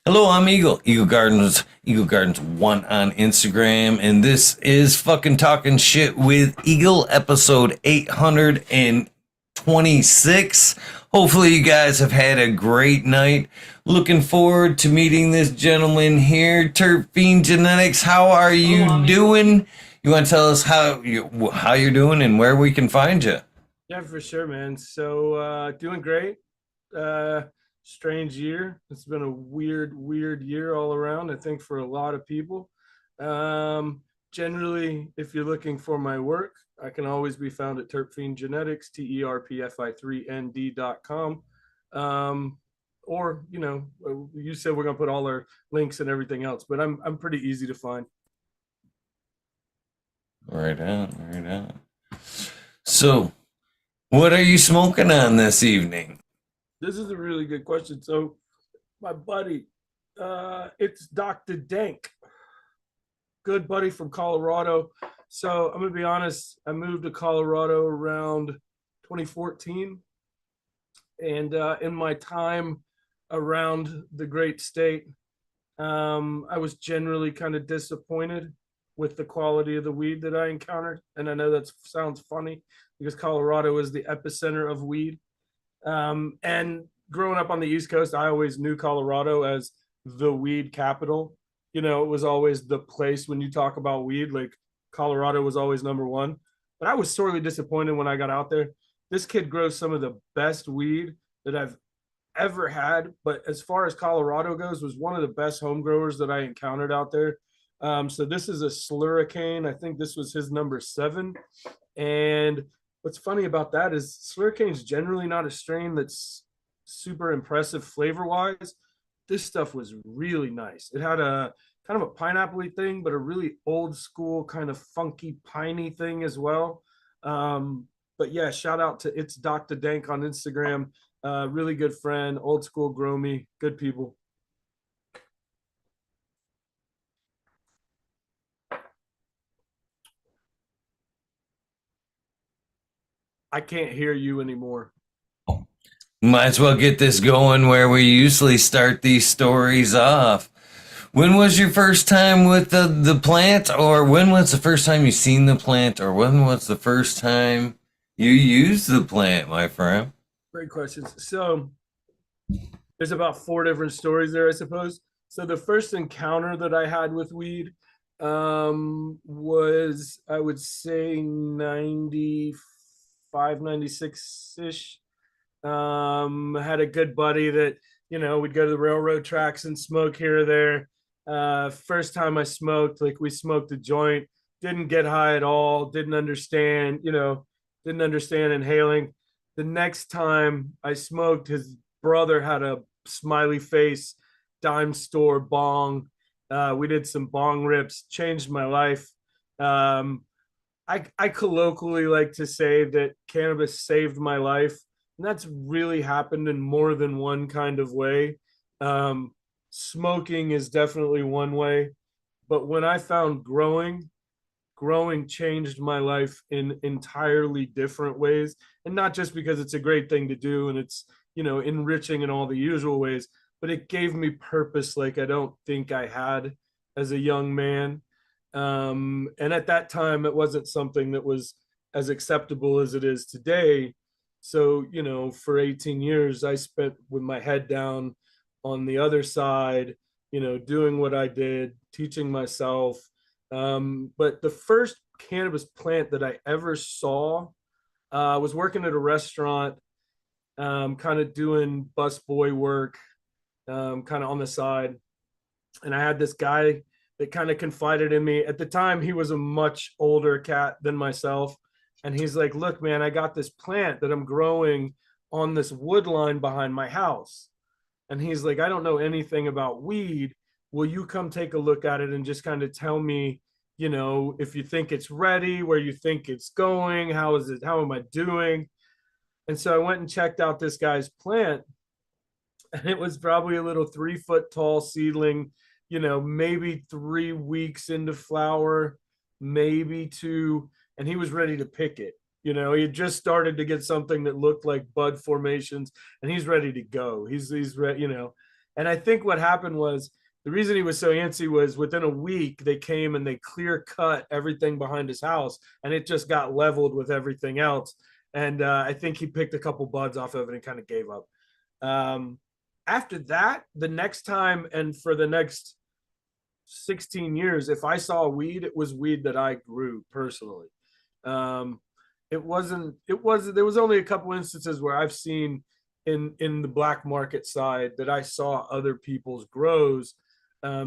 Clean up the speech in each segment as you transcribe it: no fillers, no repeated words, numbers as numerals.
Hello, I'm Eagle. Eagle Gardens 1 on Instagram, and this is fucking talking shit with Eagle, episode 826. Hopefully, you guys have had a great night. Looking forward to meeting this gentleman here, Terpfi Genetics. How are you doing? You want to tell us how you're doing and where we can find you? Yeah, for sure, man. So doing great. Uh Strange year. It's been a weird year all around, I think, for a lot of people. Generally, if you're looking for my work, I can always be found at Terpfi Genetics, Terpfi3nd.com. Or, you said we're gonna put all our links and everything else, but I'm pretty easy to find. Right on, right on. So, what are you smoking on this evening? This is a really good question. So my buddy, it's Dr. Dank, good buddy from Colorado. So I'm gonna be honest, I moved to Colorado around 2014, and in my time around the great state, I was generally kind of disappointed with the quality of the weed that I encountered. And I know that sounds funny because Colorado is the epicenter of weed. And growing up on the East Coast, I always knew Colorado as the weed capital. It was always the place when you talk about weed, like Colorado was always number one. But I was sorely disappointed when I got out there. This kid grows some of the best weed that I've ever had. But as far as Colorado goes, was one of the best home growers that I encountered out there. So this is a Slurricane. I think this was his number 7. And what's funny about that is Slurricane is generally not a strain that's super impressive flavor wise. This stuff was really nice. It had a kind of a pineapple thing, but a really old school kind of funky piney thing as well. But yeah, shout out to It's Dr. Dank on Instagram. Really good friend, old school grow me, good people. I can't hear you anymore. Might as well get this going where we usually start these stories off. When was your first time with the plant, or when was the first time you seen the plant, or when was the first time you used the plant, my friend? Great questions. So there's about 4 different stories there, I suppose. So the first encounter that I had with weed was, I would say, 95, 96-ish. Had a good buddy that, we'd go to the railroad tracks and smoke here or there. First time I smoked, like, we smoked a joint, didn't get high at all, didn't understand inhaling. The next time I smoked, his brother had a smiley face dime store bong. We did some bong rips, changed my life. Um, I colloquially like to say that cannabis saved my life, and that's really happened in more than one kind of way. Um, Smoking is definitely one way, but when I found growing changed my life in entirely different ways. And not just because it's a great thing to do and it's, enriching in all the usual ways, but it gave me purpose like I don't think I had as a young man. And at that time, it wasn't something that was as acceptable as it is today. So, for 18 years, I spent with my head down on the other side, doing what I did, teaching myself. But the first cannabis plant that I ever saw, was working at a restaurant, kind of doing busboy work, kind of on the side. And I had this guy that kind of confided in me. At the time, he was a much older cat than myself. And he's like, look, man, I got this plant that I'm growing on this wood line behind my house. And he's like, I don't know anything about weed. Will you come take a look at it and just kind of tell me, if you think it's ready, where you think it's going, how is it, how am I doing? And so I went and checked out this guy's plant, and it was probably a little 3 foot tall seedling, maybe 3 weeks into flower, maybe 2, and he was ready to pick it. He had just started to get something that looked like bud formations, and he's ready to go. He's ready. And I think what happened was the reason he was so antsy was within a week they came and they clear cut everything behind his house, and it just got leveled with everything else. And I think he picked a couple buds off of it and kind of gave up. Um, After that, the next time and for the next 16 years, if I saw weed, it was weed that I grew personally. Um, there was only a couple instances where I've seen in the black market side that I saw other people's grows,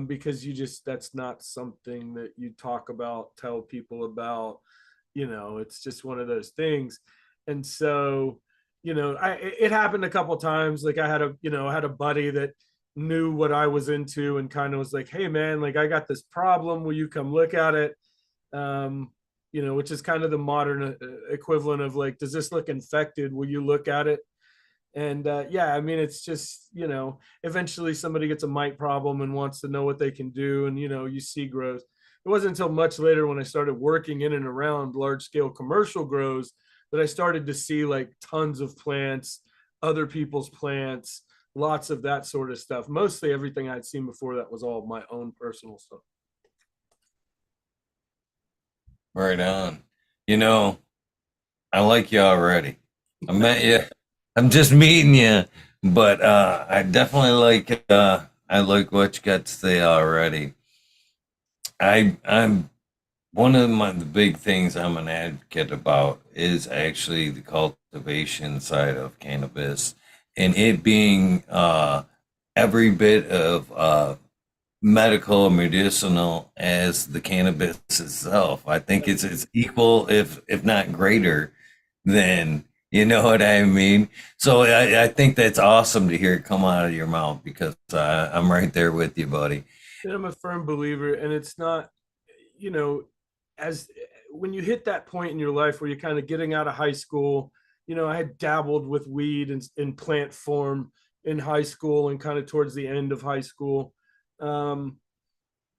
because you just, that's not something that you talk about, tell people about, it's just one of those things. And so, it happened a couple times. Like I had a buddy that knew what I was into and kind of was like, hey man, like I got this problem, will you come look at it? um which is kind of the modern equivalent of like, does this look infected, will you look at it? And yeah, I mean, it's just, eventually somebody gets a mite problem and wants to know what they can do, and you see growth. It wasn't until much later when I started working in and around large scale commercial grows that I started to see like tons of plants, other people's plants, lots of that sort of stuff. Mostly everything I'd seen before that was all my own personal stuff. Right on. You know, I like you already. I met you. I'm just meeting you, but I definitely I like what you got to say already. I'm one of the big things I'm an advocate about is actually the cultivation side of cannabis, and it being every bit of medical medicinal as the cannabis itself. I think it's equal, if not greater, than, you know what I mean. So I think that's awesome to hear it come out of your mouth, because I'm right there with you, buddy. And I'm a firm believer, and it's not, you know, as when you hit that point in your life where you're kind of getting out of high school, I had dabbled with weed in plant form in high school and kind of towards the end of high school. Um,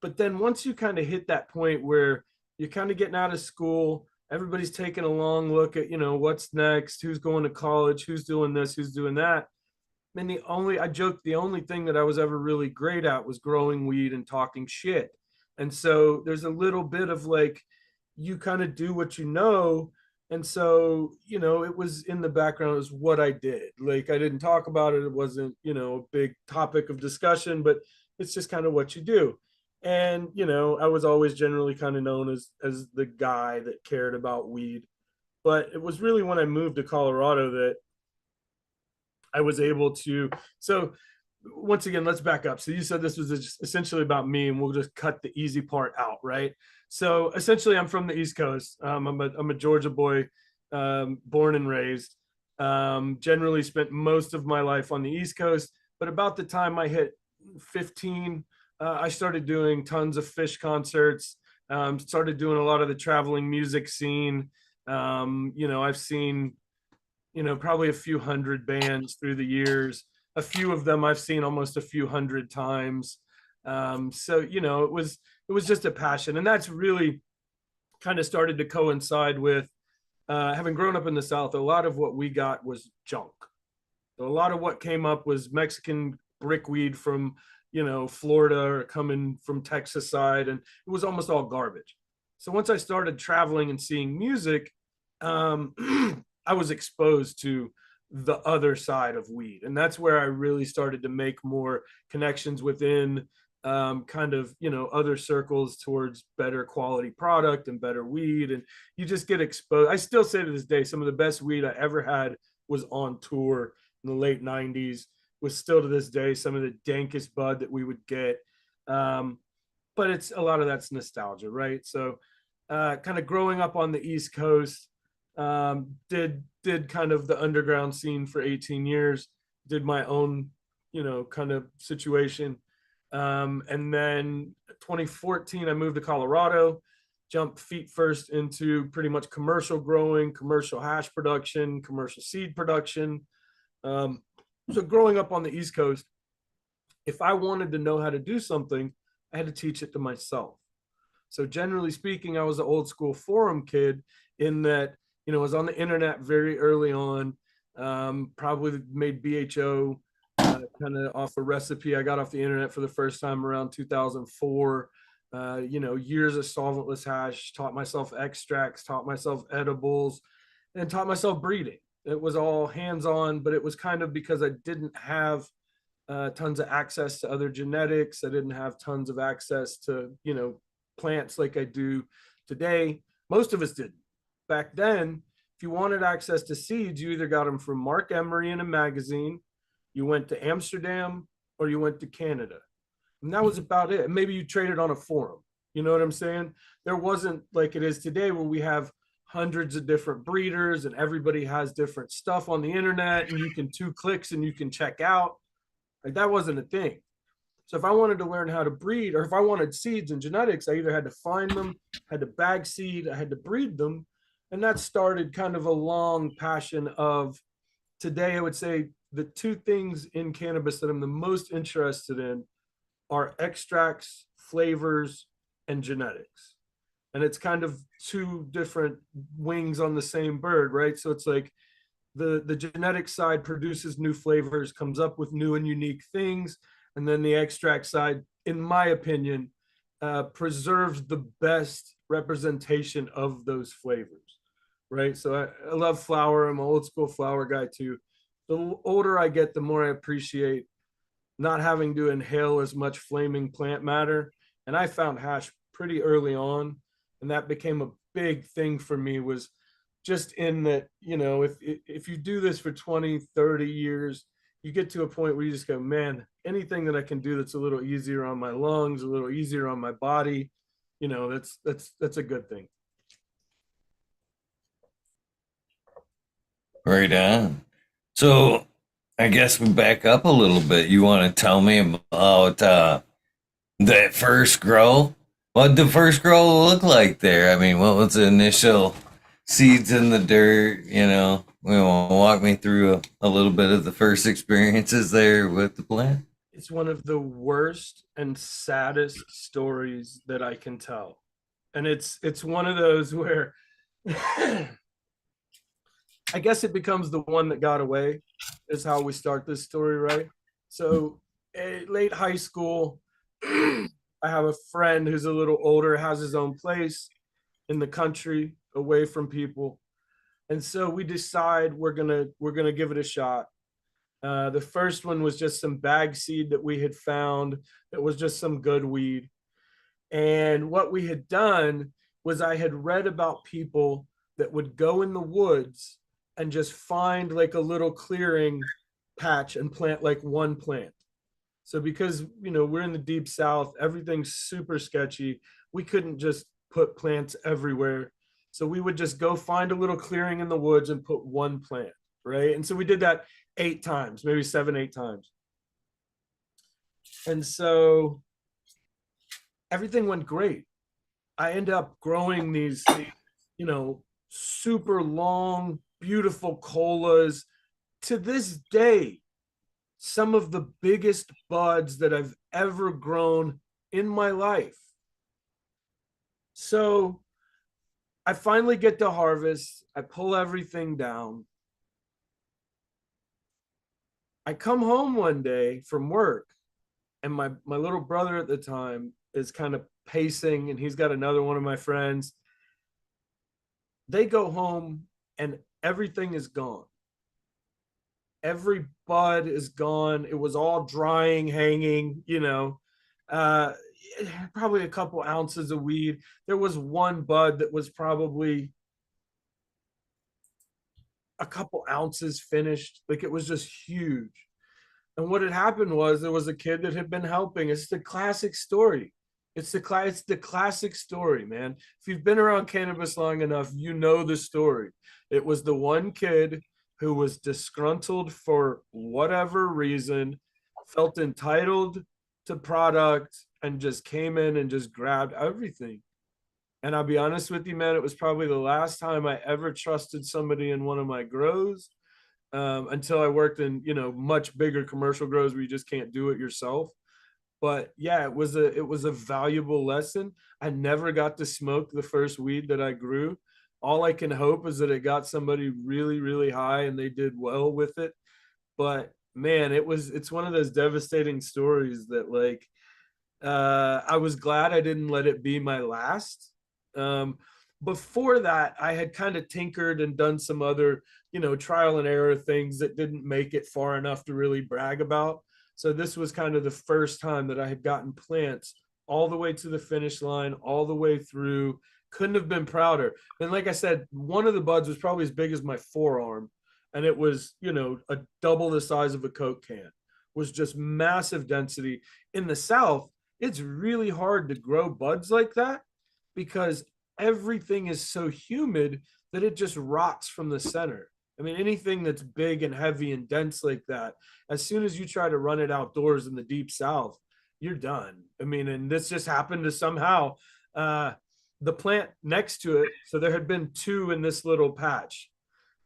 but then once you kind of hit that point where you're kind of getting out of school, everybody's taking a long look at, what's next, who's going to college, who's doing this, who's doing that. And I joked, the only thing that I was ever really great at was growing weed and talking shit. And so there's a little bit of like, you kind of do what you know. And so, it was in the background, is what I did. Like, I didn't talk about it. It wasn't, a big topic of discussion, but it's just kind of what you do. And, I was always generally kind of known as the guy that cared about weed. But it was really when I moved to Colorado that I was able to. So once again, let's back up. So you said this was essentially about me, and we'll just cut the easy part out, right? So essentially, I'm from the East Coast. I'm a Georgia boy, born and raised. Generally spent most of my life on the East Coast, but about the time I hit 15, I started doing tons of Fish concerts. Started doing a lot of the traveling music scene. I've seen probably a few hundred bands through the years. A few of them I've seen almost a few hundred times. So it was just a passion, and that's really kind of started to coincide with having grown up in the South. A lot of what we got was junk. So a lot of what came up was Mexican brickweed from Florida or coming from Texas side, and it was almost all garbage. So once I started traveling and seeing music, um, I was exposed to the other side of weed. And that's where I really started to make more connections within kind of, other circles towards better quality product and better weed. And you just get exposed. I still say to this day, some of the best weed I ever had was on tour in the late 90s, was still to this day some of the dankest bud that we would get. Um, but it's a lot of that's nostalgia, right? So kind of growing up on the East Coast, did kind of the underground scene for 18 years, did my own kind of situation, and then 2014 I moved to Colorado, jumped feet first into pretty much commercial growing, commercial hash production, commercial seed production. So growing up on the East Coast, if I wanted to know how to do something, I had to teach it to myself. So generally speaking, I was an old school forum kid in that, I was on the internet very early on, probably made BHO kind of off a recipe I got off the internet for the first time around 2004. Years of solventless hash, taught myself extracts, taught myself edibles, and taught myself breeding. It was all hands on, but it was kind of because I didn't have tons of access to other genetics. I didn't have tons of access to, plants like I do today. Most of us didn't. Back then, if you wanted access to seeds, you either got them from Mark Emery in a magazine, you went to Amsterdam, or you went to Canada. And that was about it. And maybe you traded on a forum. You know what I'm saying? There wasn't like it is today where we have hundreds of different breeders and everybody has different stuff on the internet and you can 2 clicks and you can check out. Like that wasn't a thing. So if I wanted to learn how to breed or if I wanted seeds and genetics, I either had to find them, had to bag seed, I had to breed them. And that started kind of a long passion of today. I would say the two things in cannabis that I'm the most interested in are extracts, flavors, and genetics. And it's kind of two different wings on the same bird, right? So it's like the genetic side produces new flavors, comes up with new and unique things, and then the extract side, in my opinion, preserves the best representation of those flavors, right? So I love flower. I'm an old school flower guy too. The older I get, the more I appreciate not having to inhale as much flaming plant matter. And I found hash pretty early on, and that became a big thing for me was just in that, if you do this for 20, 30 years, you get to a point where you just go, man, anything that I can do that's a little easier on my lungs, a little easier on my body, that's a good thing. Right on. So I guess we back up a little bit. You want to tell me about that first grow? What did the first grow look like there? I mean, what was the initial seeds in the dirt? You want to walk me through a little bit of the first experiences there with the plant? It's one of the worst and saddest stories that I can tell. And it's one of those where I guess it becomes the one that got away is how we start this story, right? So late high school, I have a friend who's a little older, has his own place in the country, away from people. And so we decide we're gonna give it a shot. The first one was just some bag seed that we had found. It was just some good weed. And what we had done was I had read about people that would go in the woods and just find like a little clearing patch and plant like one plant. So because we're in the deep south, everything's super sketchy. We couldn't just put plants everywhere. So we would just go find a little clearing in the woods and put one plant, right? And so we did that 8 times, maybe 7, 8 times. And so everything went great. I end up growing these, super long, beautiful colas. To this day, some of the biggest buds that I've ever grown in my life. So I finally get to harvest. I pull everything down. I come home one day from work, and my little brother at the time is kind of pacing, and he's got another one of my friends. They go home, and everything is gone. Every bud is gone. It was all drying, hanging, uh, probably a couple ounces of weed. There was one bud that was probably a couple ounces finished. Like it was just huge. And what had happened was there was a kid that had been helping. It's the classic story. It's the classic story, man. If you've been around cannabis long enough, you know the story. It was the one kid who was disgruntled for whatever reason, felt entitled to product, and just came in and just grabbed everything. And I'll be honest with you, man, it was probably the last time I ever trusted somebody in one of my grows, until I worked in, much bigger commercial grows where you just can't do it yourself. But yeah, it was a valuable lesson. I never got to smoke the first weed that I grew. All I can hope is that it got somebody really, really high and they did well with it. But Man, it's one of those devastating stories that like I was glad I didn't let it be my last. Um, Before that, I had kind of tinkered and done some other, trial and error things that didn't make it far enough to really brag about. So this was kind of the first time that I had gotten plants all the way to the finish line, all the way through. Couldn't have been prouder. And like I said, one of the buds was probably as big as my forearm, and it was, a double the size of a Coke can. Was just massive density. In the South, it's really hard to grow buds like that because everything is so humid that it just rots from the center. I mean, anything that's big and heavy and dense like that, as soon as you try to run it outdoors in the deep south, you're done. I mean, and this just happened to somehow uh, the plant next to it. So there had been two in this little patch.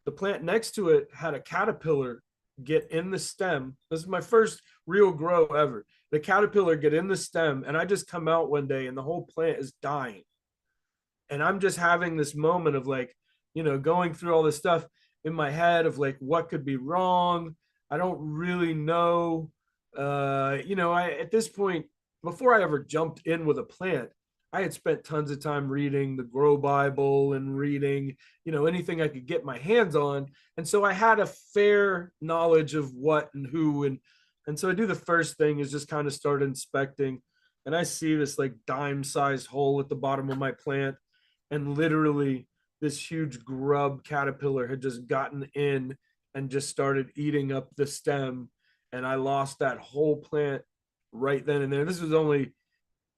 The plant next to it had a caterpillar get in the stem. This is my first real grow ever. The caterpillar get in the stem, and I just come out one day and the whole plant is dying. And I'm just having this moment of like, going through all this stuff in my head of like what could be wrong. I don't really know. I at this point, before I ever jumped in with a plant, I had spent tons of time reading the Grow Bible and reading, anything I could get my hands on. And so I had a fair knowledge of what and who, and so I do the first thing is just kind of start inspecting, and I see this like dime-sized hole at the bottom of my plant, and literally this huge grub caterpillar had just gotten in and just started eating up the stem, and I lost that whole plant right then and there. This was only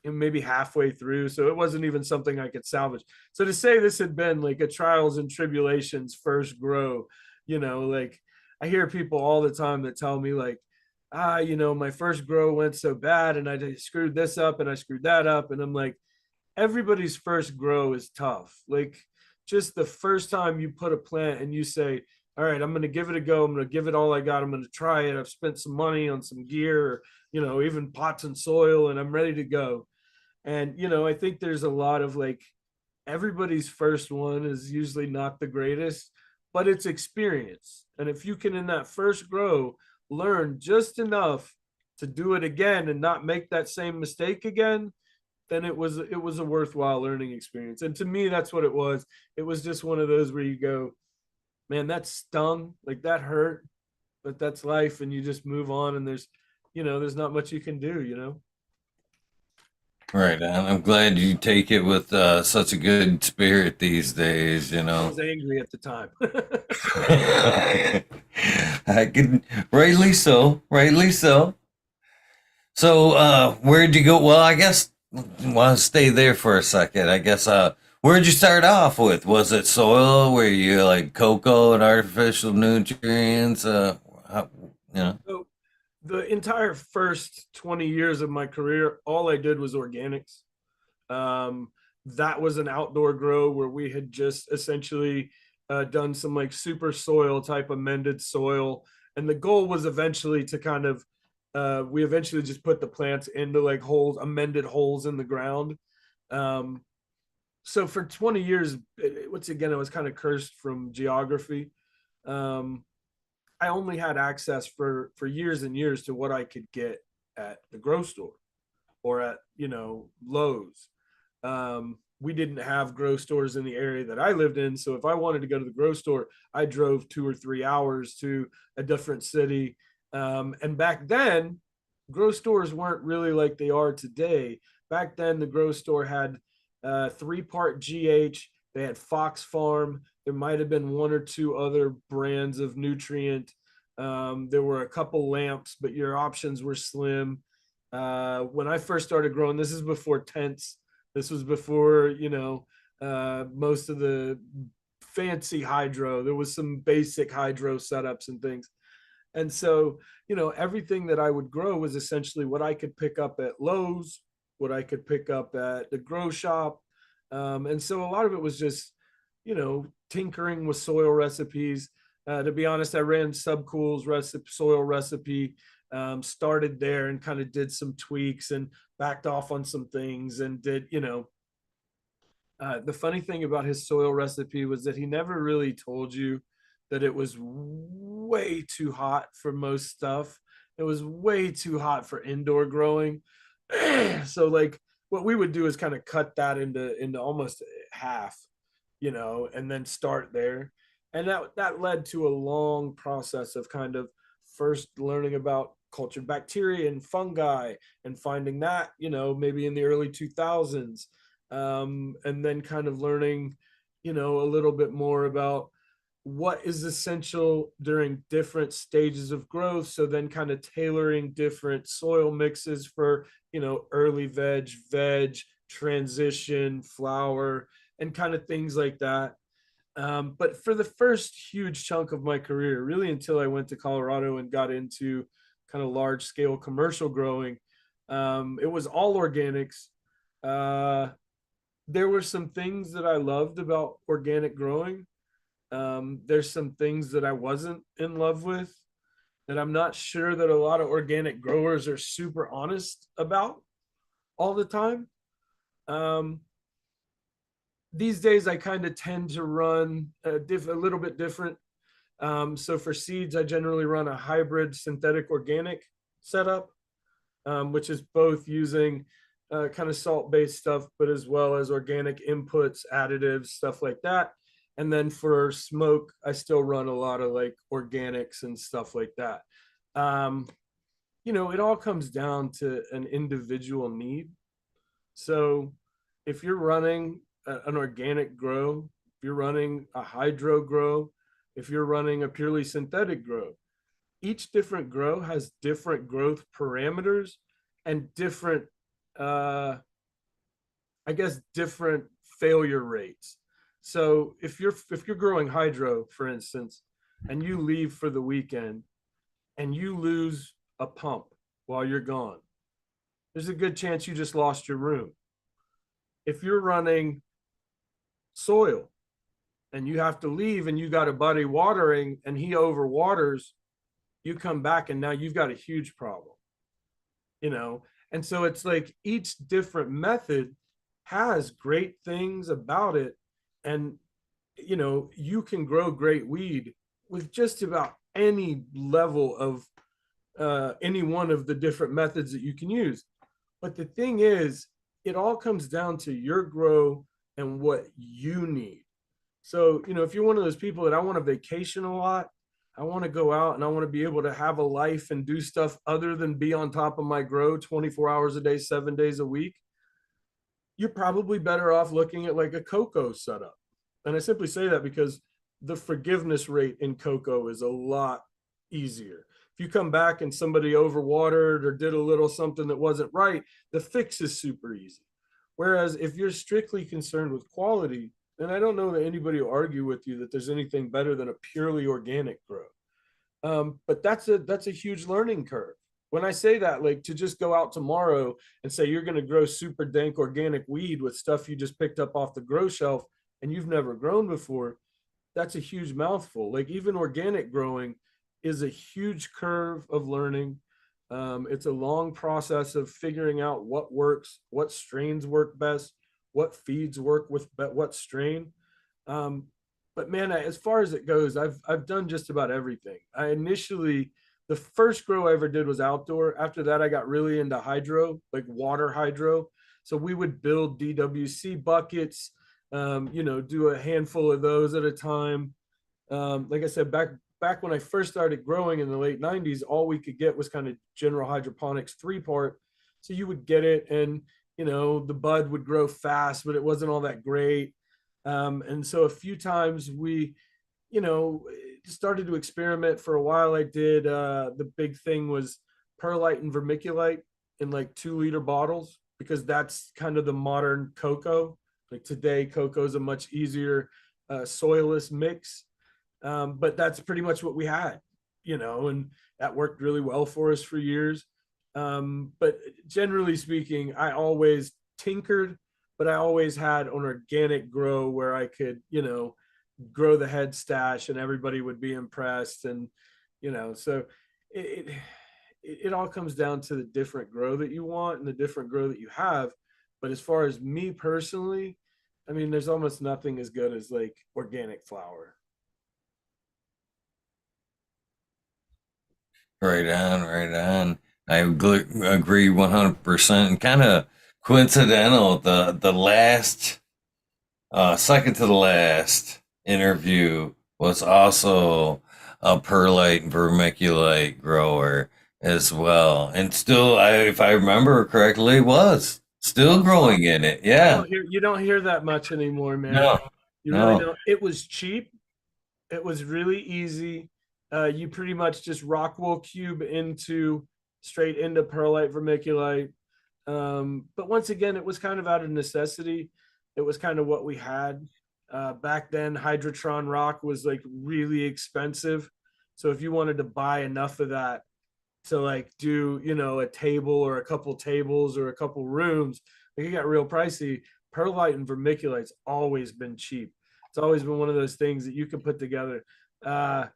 maybe halfway through, so it wasn't even something I could salvage. So to say this had been like a trials and tribulations first grow, like I hear people all the time that tell me like, my first grow went so bad and I screwed this up and I screwed that up, and I'm like, everybody's first grow is tough. Like just the first time you put a plant and you say, all right, I'm going to give it a go. I'm going to give it all I got. I'm going to try it. I've spent some money on some gear, or, even pots and soil, and I'm ready to go. And, I think there's a lot of like everybody's first one is usually not the greatest, but it's experience. And if you can, in that first grow, learn just enough to do it again and not make that same mistake again, then it was a worthwhile learning experience. And to me, that's what it was. It was just one of those where you go, man, that stung, like that hurt, but that's life, and you just move on. And there's not much you can do. Right. I'm glad you take it with such a good spirit these days, you I know. was angry at the time. I can, rightly so, rightly so. So, where'd you go? Well, I guess, want to stay there for a second. I guess, where'd you start off with? Was it soil? Were you like cocoa and artificial nutrients? How, you know? So the entire first 20 years of my career, all I did was organics. Um, that was an outdoor grow where we had just essentially done some like super soil type amended soil. And the goal was eventually to kind of, we eventually just put the plants into like holes, amended holes in the ground. Um, so for 20 years, once again, I was kind of cursed from geography. Um, I only had access for years and years to what I could get at the grocery store or at Lowe's. We didn't have grocery stores in the area that I lived in, so if I wanted to go to the grocery store, I drove 2 or 3 hours to a different city. And back then, grocery stores weren't really like they are today. Back then, the grocery store had 3-part GH. They had Fox Farm. There might have been one or two other brands of nutrient. There were a couple lamps, but your options were slim. When I first started growing, this is before tents. This was before, most of the fancy hydro. There was some basic hydro setups and things. And so, everything that I would grow was essentially what I could pick up at Lowe's, what I could pick up at the grow shop. And so a lot of it was just, tinkering with soil recipes. To be honest, I ran Subcool's soil recipe, started there and kind of did some tweaks and backed off on some things and did, the funny thing about his soil recipe was that he never really told you that it was way too hot for most stuff. It was way too hot for indoor growing. So like what we would do is kind of cut that into almost half, and then start there. And that led to a long process of kind of first learning about cultured bacteria and fungi and finding that, maybe in the early 2000s. And then kind of learning, a little bit more about what is essential during different stages of growth. So then kind of tailoring different soil mixes for, early veg, transition, flower, and kind of things like that. But for the first huge chunk of my career, really until I went to Colorado and got into kind of large scale commercial growing, it was all organics. Uh, there were some things that I loved about organic growing. There's some things that I wasn't in love with that I'm not sure that a lot of organic growers are super honest about all the time. Um, these days, I kind of tend to run a little bit different. So for seeds, I generally run a hybrid synthetic organic setup, which is both using kind of salt-based stuff, but as well as organic inputs, additives, stuff like that. And then for smoke, I still run a lot of like organics and stuff like that. Um, it all comes down to an individual need. So if you're running an organic grow, if you're running a hydro grow, if you're running a purely synthetic grow, each different grow has different growth parameters and different, uh, I guess, different failure rates. So if you're growing hydro, for instance, and you leave for the weekend and you lose a pump while you're gone, there's a good chance you just lost your room. If you're running soil and you have to leave and you got a buddy watering and he overwaters, you come back and now you've got a huge problem, you know? And so it's like each different method has great things about it. And, you can grow great weed with just about any level of any one of the different methods that you can use. But the thing is, it all comes down to your grow and what you need. So, if you're one of those people that I want to vacation a lot, I want to go out and I want to be able to have a life and do stuff other than be on top of my grow 24 hours a day, 7 days a week, you're probably better off looking at like a cocoa setup. And I simply say that because the forgiveness rate in cocoa is a lot easier. If you come back and somebody overwatered or did a little something that wasn't right, the fix is super easy. Whereas if you're strictly concerned with quality, and I don't know that anybody will argue with you that there's anything better than a purely organic grow. But that's a huge learning curve. When I say that, like to just go out tomorrow and say you're going to grow super dank organic weed with stuff you just picked up off the grow shelf and you've never grown before, that's a huge mouthful. Like even organic growing is a huge curve of learning. It's a long process of figuring out what works, what strains work best, what feeds work with what strain. Um, but man, as far as it goes, I've done just about everything. I initially the first grow I ever did was outdoor. After that, I got really into hydro, like water hydro. So we would build DWC buckets, do a handful of those at a time. Like I said, back when I first started growing in the late 90s, all we could get was kind of general hydroponics 3-part. So you would get it and the bud would grow fast, but it wasn't all that great. And so a few times we, you know, started to experiment for a while. I did the big thing was perlite and vermiculite in like 2-liter bottles because that's kind of the modern cocoa. Like today, cocoa is a much easier soilless mix. But that's pretty much what we had, and that worked really well for us for years. But generally speaking, I always tinkered, but I always had an organic grow where I could, grow the head stash and everybody would be impressed. And, so it, it all comes down to the different grow that you want and the different grow that you have. But as far as me personally, I mean, there's almost nothing as good as like organic flower. Right on, right on. Agree 100%. And kind of coincidental, the last, second to the last interview was also a perlite and vermiculite grower as well. And still, if I remember correctly, was still growing in it. Yeah. You don't hear that much anymore, man. No, You really no. don't. It was cheap. It was really easy. You pretty much just rock wool cube into straight into perlite vermiculite. But once again, it was kind of out of necessity. It was kind of what we had. Back then, Hydrotron rock was like really expensive. So if you wanted to buy enough of that to like do, you know, a table or a couple tables or a couple rooms, like it got real pricey. Perlite and vermiculite's always been cheap. It's always been one of those things that you can put together. Uh,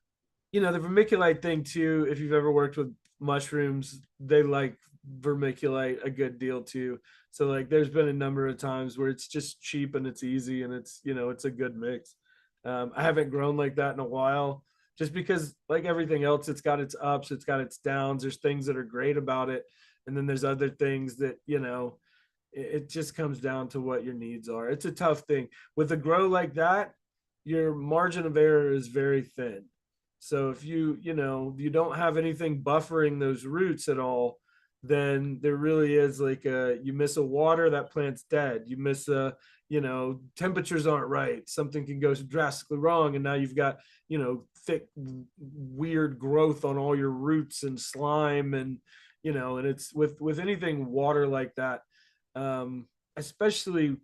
you know, the vermiculite thing too, if you've ever worked with mushrooms, they like vermiculite a good deal too. So like there's been a number of times where it's just cheap and it's easy and it's, you know, it's a good mix. I haven't grown like that in a while just because like everything else, it's got its ups, it's got its downs. There's things that are great about it. And then there's other things that, you know, it just comes down to what your needs are. It's a tough thing with a grow like that. Your margin of error is very thin. So if you know, if you don't have anything buffering those roots at all, then there really is like a, you miss a water, that plant's dead. You miss a, you know, temperatures aren't right. Something can go drastically wrong. And now you've got, you know, thick, weird growth on all your roots and slime and, you know, and it's with anything water like that, especially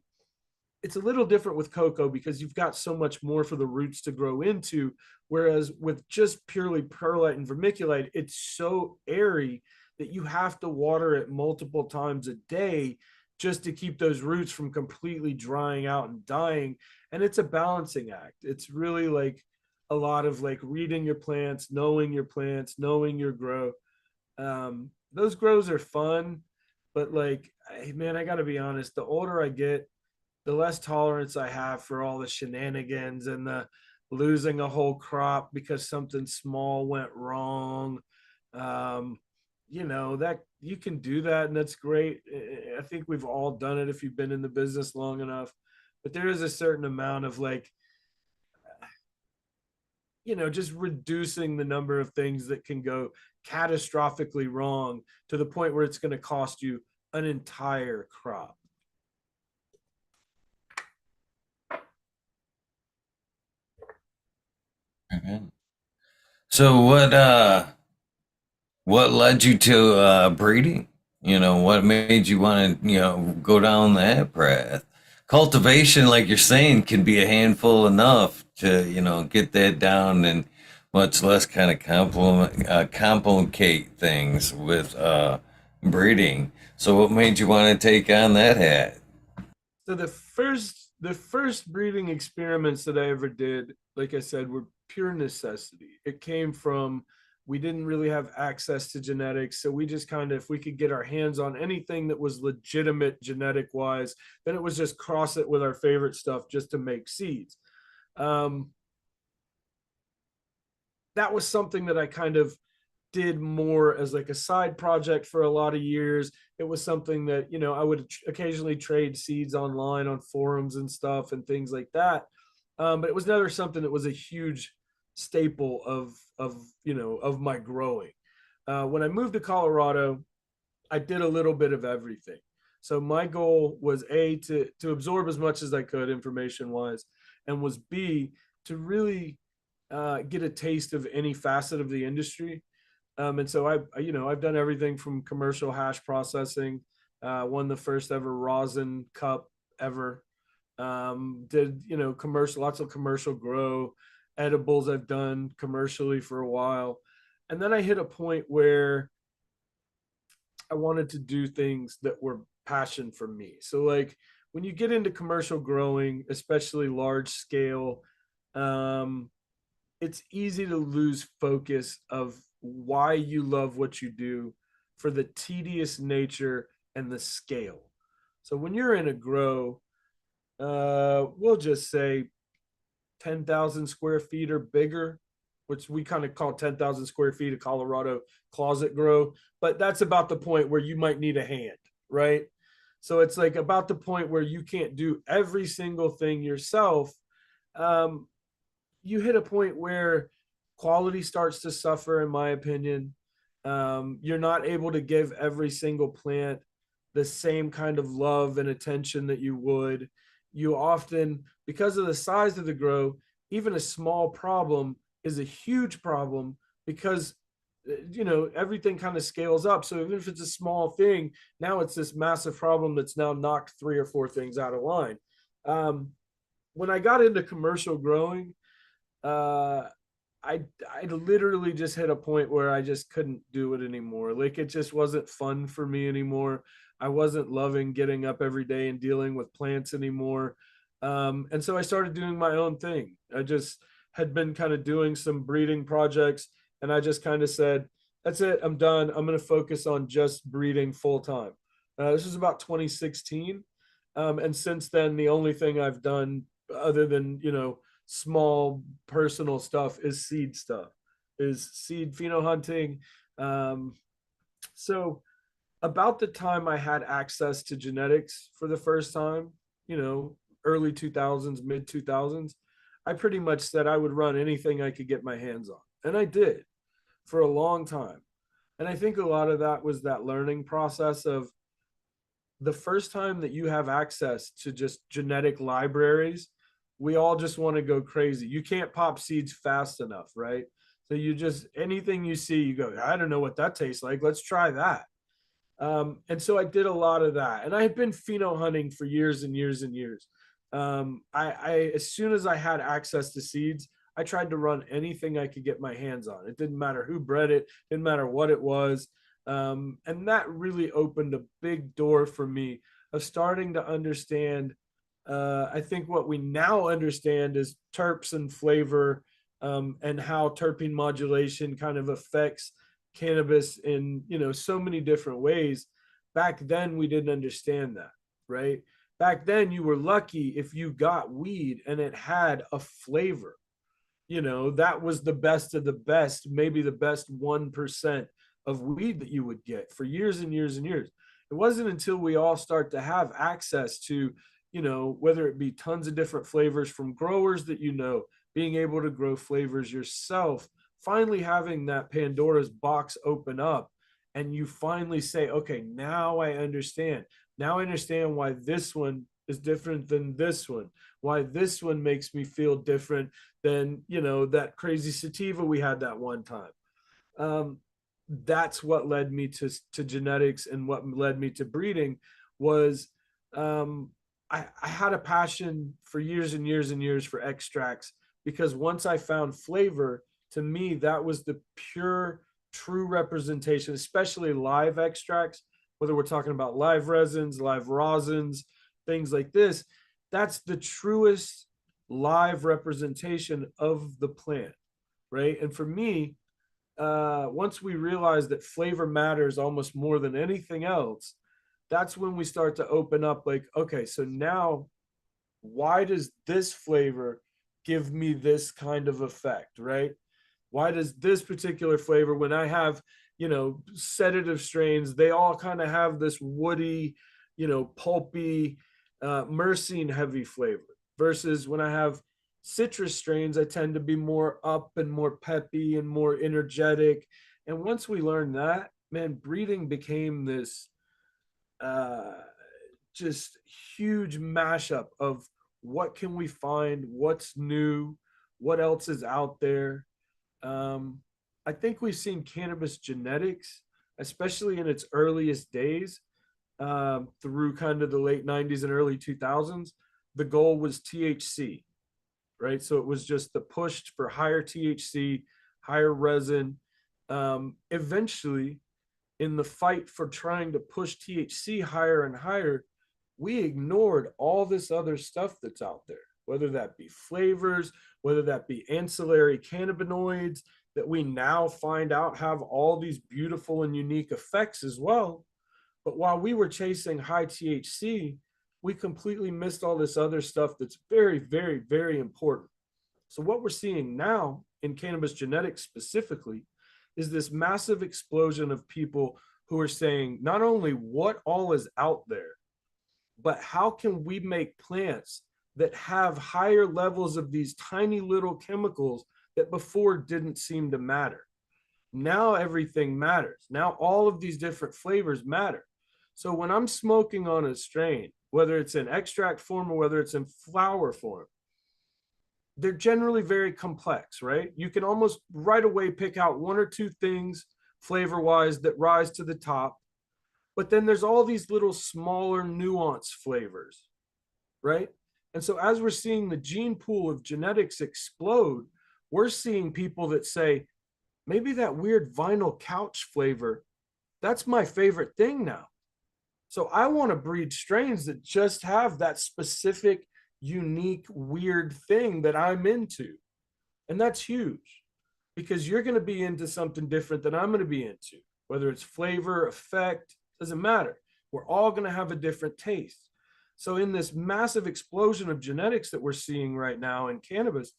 it's a little different with cocoa because you've got so much more for the roots to grow into. Whereas with just purely perlite and vermiculite, it's so airy that you have to water it multiple times a day just to keep those roots from completely drying out and dying. And it's a balancing act. It's really like a lot of like reading your plants, knowing your grow. Those grows are fun, but like, man, I got to be honest. The older I get, the less tolerance I have for all the shenanigans and the losing a whole crop because something small went wrong. Um, you know, that you can do that and that's great. I think we've all done it if you've been in the business long enough. But there is a certain amount of like, you know, just reducing the number of things that can go catastrophically wrong to the point where it's going to cost you an entire crop. Mhm. So what led you to breeding? You know, what made you want to, go down that path? Cultivation, like you're saying, can be a handful enough to, get that down and much less kind of complicate things with breeding. So what made you want to take on that hat? So the first breeding experiments that I ever did, like I said, were pure necessity. It came from, we didn't really have access to genetics, so we just kind of, if we could get our hands on anything that was legitimate genetic wise, then it was just cross it with our favorite stuff just to make seeds. Um, that was something that I kind of did more as like a side project for a lot of years. It was something that, you know, I would occasionally trade seeds online on forums and stuff and things like that. But it was never something that was a huge staple of you know, of my growing. When I moved to Colorado, I did a little bit of everything. So my goal was A, to absorb as much as I could information wise, and was B, to really get a taste of any facet of the industry. And so you know, I've done everything from commercial hash processing, won the first ever rosin cup ever. Did, you know, commercial, lots of commercial grow edibles I've done commercially for a while. And then I hit a point where I wanted to do things that were passion for me. So like when you get into commercial growing, especially large scale, um, it's easy to lose focus of why you love what you do for the tedious nature and the scale. So when you're in a grow, we'll just say 10,000 square feet or bigger, which we kind of call 10,000 square feet of Colorado closet grow. But that's about the point where you might need a hand, right? So it's like about the point where you can't do every single thing yourself. Um, you hit a point where quality starts to suffer, in my opinion. You're not able to give every single plant the same kind of love and attention that you would. You often, because of the size of the grow, even a small problem is a huge problem because everything kind of scales up. So even if it's a small thing, now it's this massive problem that's now knocked three or four things out of line. Um, when I got into commercial growing, uh, I literally just hit a point where I just couldn't do it anymore. Like it just wasn't fun for me anymore. I wasn't loving getting up every day and dealing with plants anymore. And so I started doing my own thing. I just had been kind of doing some breeding projects, and I just kind of said, "That's it. I'm done. I'm going to focus on just breeding full time." This was about 2016, and since then, the only thing I've done other than small personal stuff is seed stuff, is seed pheno hunting. So about the time I had access to genetics for the first time, early 2000s, mid 2000s, I pretty much said I would run anything I could get my hands on. And I did for a long time. And I think a lot of that was that learning process of the first time that you have access to just genetic libraries, we all just want to go crazy. You can't pop seeds fast enough, right? So you just, anything you see, you go, I don't know what that tastes like. Let's try that. And so I did a lot of that. And I had been pheno hunting for years and years and years. As soon as I had access to seeds, I tried to run anything I could get my hands on. It didn't matter who bred it, didn't matter what it was. And that really opened a big door for me of starting to understand. I think what we now understand is terps and flavor, and how terpene modulation kind of affects cannabis in so many different ways. Back then we didn't understand that, right? Back then you were lucky if you got weed and it had a flavor. That was the best of the best, maybe the best 1% of weed that you would get for years and years and years. It wasn't until we all start to have access to, whether it be tons of different flavors from growers that being able to grow flavors yourself, finally having that Pandora's box open up, and you finally say, okay, now I understand. Now I understand why this one is different than this one, why this one makes me feel different than that crazy sativa we had that one time. That's what led me to genetics, and what led me to breeding was, I had a passion for years and years and years for extracts, because once I found flavor, to me that was the pure true representation, especially live extracts, whether we're talking about live resins, live rosins, things like this. That's the truest live representation of the plant, right? And for me, once we realize that flavor matters almost more than anything else, that's when we start to open up, like, okay, so now why does this flavor give me this kind of effect, right? Why does this particular flavor, when I have, sedative strains, they all kind of have this woody, pulpy, myrcene heavy flavor, versus when I have citrus strains, I tend to be more up and more peppy and more energetic. And once we learned that, man, breeding became this uh, just huge mashup of what can we find, what's new, what else is out there. Um, I think we've seen cannabis genetics, especially in its earliest days, through kind of the late 90s and early 2000s. The goal was THC, right? So it was just the push for higher THC, higher resin. Eventually, in the fight for trying to push THC higher and higher, we ignored all this other stuff that's out there, whether that be flavors, whether that be ancillary cannabinoids that we now find out have all these beautiful and unique effects as well. But while we were chasing high THC, we completely missed all this other stuff that's very, very, very important. So what we're seeing now in cannabis genetics specifically is this massive explosion of people who are saying not only what all is out there, but how can we make plants that have higher levels of these tiny little chemicals that before didn't seem to matter. Now everything matters. Now all of these different flavors matter. So when I'm smoking on a strain, whether it's in extract form or whether it's in flower form, they're generally very complex, right? You can almost right away pick out one or two things flavor wise that rise to the top. But then there's all these little smaller nuanced flavors, right? And so as we're seeing the gene pool of genetics explode, we're seeing people that say, maybe that weird vinyl couch flavor, that's my favorite thing now. So I want to breed strains that just have that specific, unique, weird thing that I'm into. And that's huge because you're going to be into something different than I'm going to be into, whether it's flavor, effect, doesn't matter. We're all going to have a different taste. So, in this massive explosion of genetics that we're seeing right now in cannabis,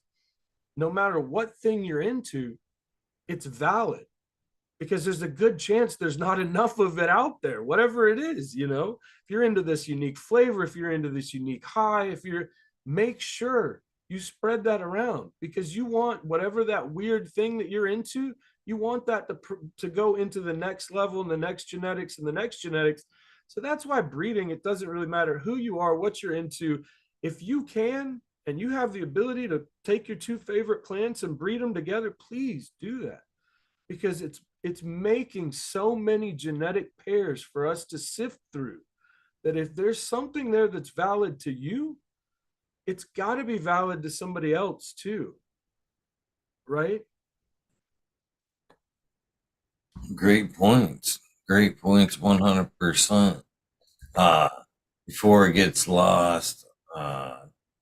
no matter what thing you're into, it's valid because there's a good chance there's not enough of it out there, whatever it is. If you're into this unique flavor, if you're into this unique high, if you're, make sure you spread that around because you want whatever that weird thing that you're into, you want that to go into the next level and the next genetics and the next genetics. So that's why breeding, it doesn't really matter who you are, what you're into. If you can and you have the ability to take your two favorite plants and breed them together, please do that because it's making so many genetic pairs for us to sift through that if there's something there that's valid to you, it's got to be valid to somebody else too, right? Great points. Great points, 100%. Uh, Before it gets lost,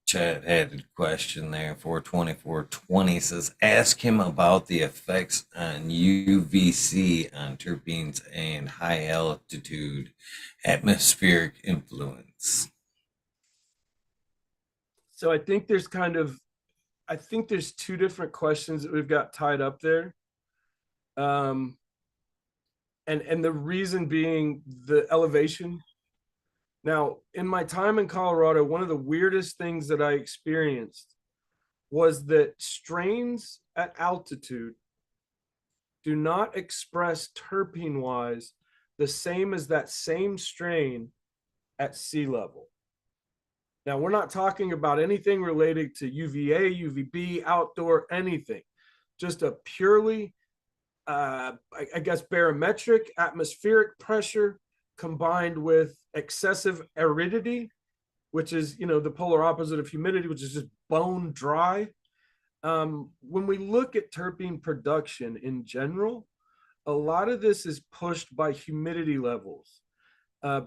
Chad had a question there. 42420 says, ask him about the effects on UVC on terpenes and high altitude atmospheric influence. So I think there's two different questions that we've got tied up there. Um, and the reason being the elevation. Now, in my time in Colorado, one of the weirdest things that I experienced was that strains at altitude do not express terpene wise the same as that same strain at sea level. Now, we're not talking about anything related to UVA, UVB, outdoor, anything, just a purely, I guess, barometric atmospheric pressure combined with excessive aridity, which is, the polar opposite of humidity, which is just bone dry. When we look at terpene production in general, a lot of this is pushed by humidity levels.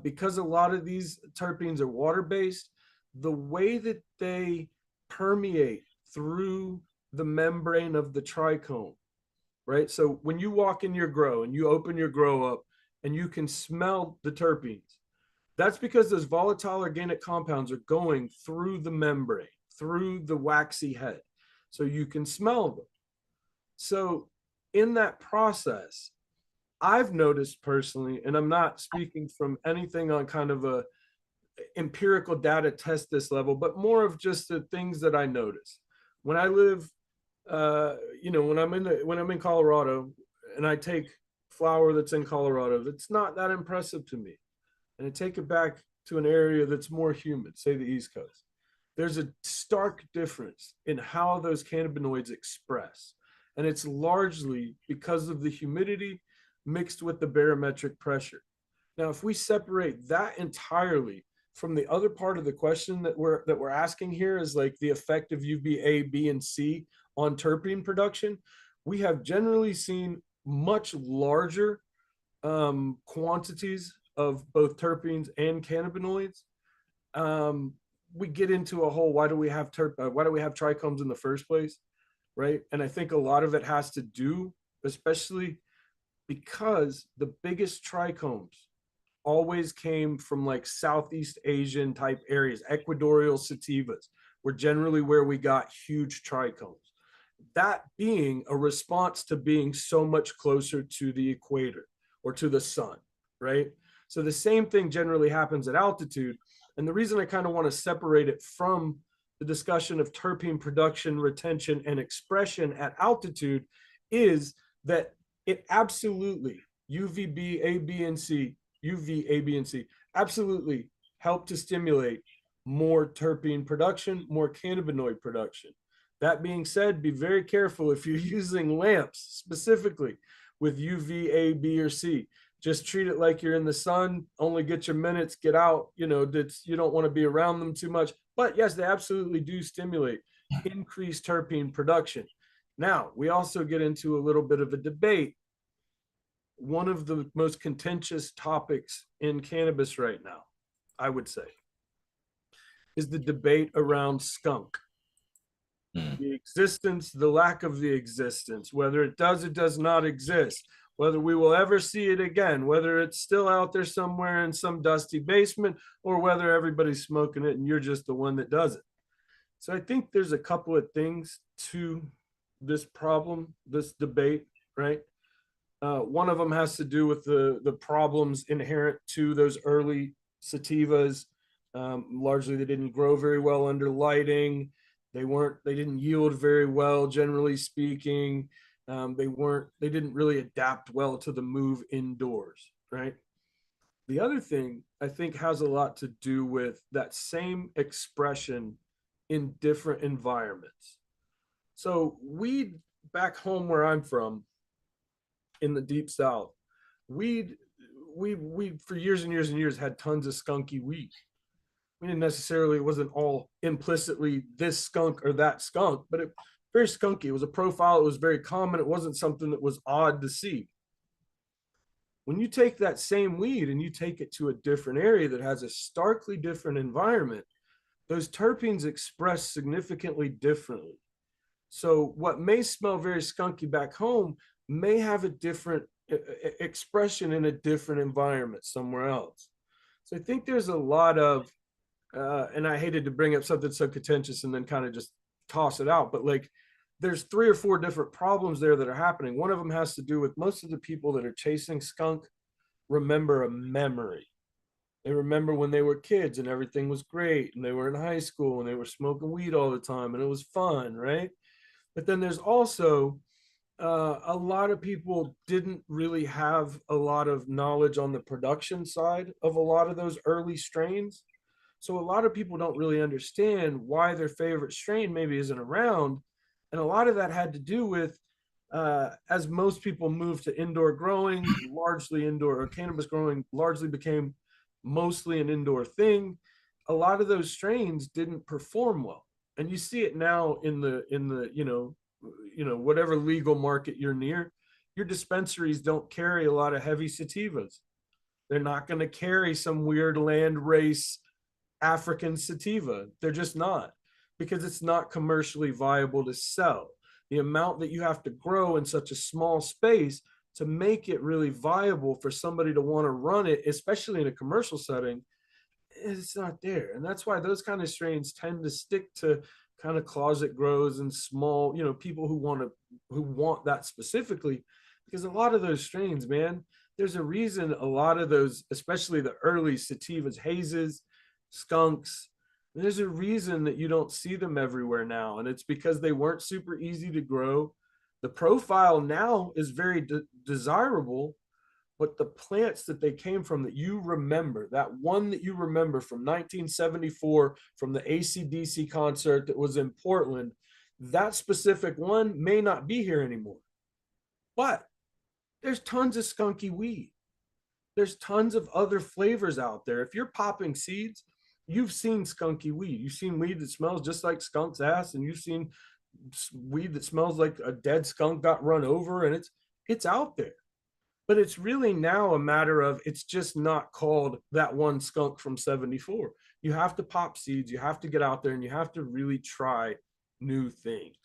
Because a lot of these terpenes are water based, the way that they permeate through the membrane of the trichome, right? So when you walk in your grow and you open your grow up and you can smell the terpenes, that's because those volatile organic compounds are going through the membrane, through the waxy head. So you can smell them. So in that process, I've noticed personally, and I'm not speaking from anything on kind of a empirical data test this level, but more of just the things that I notice. When I live, when I'm in Colorado and I take flower that's in Colorado, that's not that impressive to me. And I take it back to an area that's more humid, say the East Coast. There's a stark difference in how those cannabinoids express. And it's largely because of the humidity mixed with the barometric pressure. Now, if we separate that entirely from the other part of the question that we're asking here is like the effect of UVA, B, and C on terpene production, we have generally seen much larger quantities of both terpenes and cannabinoids. We get into a whole why do we have trichomes in the first place, right? And I think a lot of it has to do, especially because the biggest trichomes always came from like Southeast Asian type areas, equatorial sativas, were generally where we got huge trichomes. That being a response to being so much closer to the equator or to the sun, right? So the same thing generally happens at altitude. And the reason I kind of want to separate it from the discussion of terpene production, retention, and expression at altitude is that it absolutely, UVB, A, B, and C, UV, A, B, and C, absolutely help to stimulate more terpene production, more cannabinoid production. That being said, be very careful if you're using lamps specifically with UV, A, B, or C. Just treat it like you're in the sun, only get your minutes, get out. You don't want to be around them too much. But yes, they absolutely do stimulate increased terpene production. Now, we also get into a little bit of a debate. One of the most contentious topics in cannabis right now, I would say, is the debate around skunk. The existence, the lack of the existence, whether it does not exist, whether we will ever see it again, whether it's still out there somewhere in some dusty basement, or whether everybody's smoking it and you're just the one that does it. So I think there's a couple of things to this problem, this debate, right? One of them has to do with the problems inherent to those early sativas. Largely, they didn't grow very well under lighting. They didn't yield very well, generally speaking. They didn't really adapt well to the move indoors, right? The other thing I think has a lot to do with that same expression in different environments. So weed back home where I'm from in the deep south, weed we for years and years and years had tons of skunky weed. We didn't necessarily, it wasn't all implicitly this skunk or that skunk, but it very skunky. It was a profile, it was very common. It wasn't something that was odd to see. When you take that same weed and you take it to a different area that has a starkly different environment, those terpenes express significantly differently. So what may smell very skunky back home may have a different expression in a different environment somewhere else. So I think there's a lot of, and I hated to bring up something so contentious and then kind of just toss it out, but like there's 3 or 4 different problems there that are happening. One of them has to do with most of the people that are chasing skunk remember a memory. They remember when they were kids and everything was great and they were in high school and they were smoking weed all the time and it was fun, right? But then there's also a lot of people didn't really have a lot of knowledge on the production side of a lot of those early strains. So a lot of people don't really understand why their favorite strain maybe isn't around. And a lot of that had to do with, as most people moved to indoor growing, largely indoor, or cannabis growing largely became mostly an indoor thing. A lot of those strains didn't perform well. And you see it now in the whatever legal market you're near, your dispensaries don't carry a lot of heavy sativas. They're not going to carry some weird land race African sativa. They're just not, because it's not commercially viable to sell. The amount that you have to grow in such a small space to make it really viable for somebody to want to run it, especially in a commercial setting, it's not there. And that's why those kind of strains tend to stick to kind of closet grows and small, people who want that specifically, because a lot of those strains, man, there's a reason a lot of those, especially the early sativas, hazes, skunks, there's a reason that you don't see them everywhere now. And it's because they weren't super easy to grow. The profile now is very desirable, but the plants that they came from that you remember, that one that you remember from 1974 from the AC/DC concert that was in Portland, that specific one may not be here anymore. But there's tons of skunky weed. There's tons of other flavors out there. If you're popping seeds, you've seen skunky weed. You've seen weed that smells just like skunk's ass, and you've seen weed that smells like a dead skunk got run over, and it's out there. But it's really now a matter of, it's just not called that one skunk from 74. You have to pop seeds, you have to get out there, and you have to really try new things.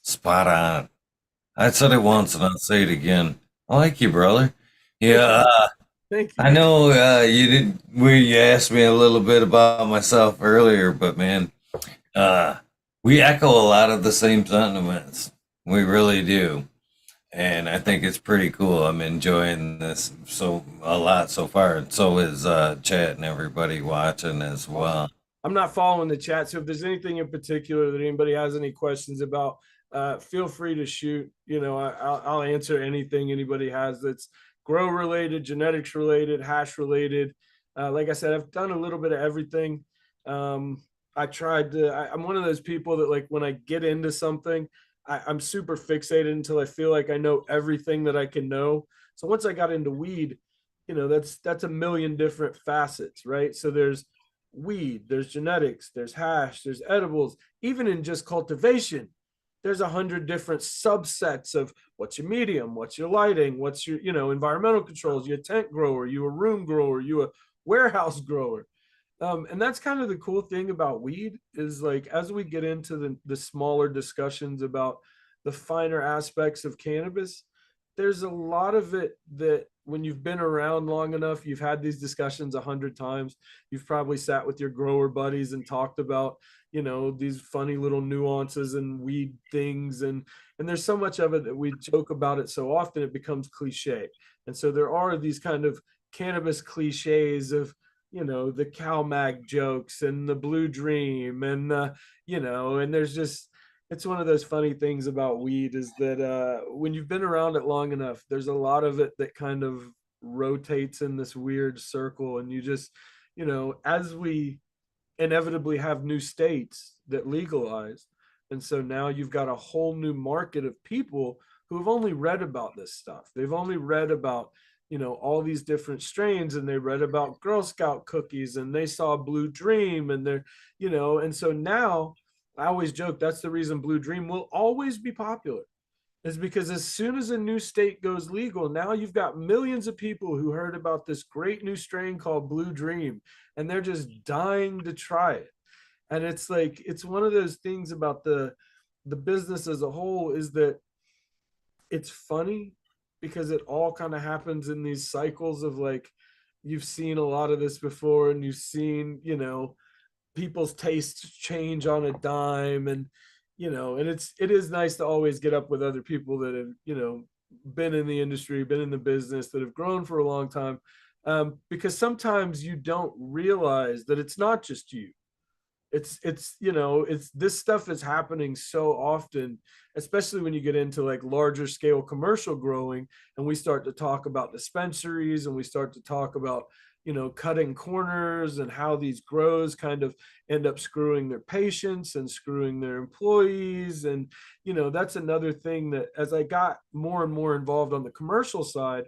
Spot on. I said it once and I'll say it again. I like you, brother. Yeah. Thank I you. know you did. You asked me a little bit about myself earlier, but man, uh, we echo a lot of the same sentiments. We really do, and I think it's pretty cool. I'm enjoying this so a lot so far, and so is Chat and everybody watching as Awesome. well. I'm not following the chat, so if there's anything in particular that anybody has any questions about, feel free to shoot. I'll answer anything anybody has that's grow related, genetics related, hash related. Like I said, I've done a little bit of everything. I tried to. I'm one of those people that like when I get into something, I'm super fixated until I feel like I know everything that I can know. So once I got into weed, that's a million different facets, right? So there's weed, there's genetics, there's hash, there's edibles. Even in just cultivation, there's 100 different subsets of what's your medium, what's your lighting, what's your environmental controls. You a tent grower, you a room grower, you a warehouse grower. And that's kind of the cool thing about weed is like as we get into the smaller discussions about the finer aspects of cannabis, there's a lot of it that when you've been around long enough, you've had these discussions 100 times. You've probably sat with your grower buddies and talked about, these funny little nuances and weed things. And there's so much of it that we joke about it so often it becomes cliche. And so there are these kind of cannabis cliches of, the cow mag jokes and the blue dream and and there's just it's one of those funny things about weed is that when you've been around it long enough, there's a lot of it that kind of rotates in this weird circle. And you just, as we inevitably have new states that legalize. And so now you've got a whole new market of people who have only read about this stuff. They've only read about, all these different strains and they read about Girl Scout cookies and they saw Blue Dream and they're, and so now I always joke that's the reason Blue Dream will always be popular is because as soon as a new state goes legal, now you've got millions of people who heard about this great new strain called Blue Dream, and they're just dying to try it. And it's like it's one of those things about the business as a whole is that it's funny because it all kind of happens in these cycles of like you've seen a lot of this before and you've seen, people's tastes change on a dime and and it is nice to always get up with other people that have been in the industry, been in the business, that have grown for a long time, because sometimes you don't realize that it's not just you. It's this stuff is happening so often, especially when you get into like larger scale commercial growing and we start to talk about dispensaries and we start to talk about cutting corners and how these grows kind of end up screwing their patients and screwing their employees. And that's another thing that as I got more and more involved on the commercial side,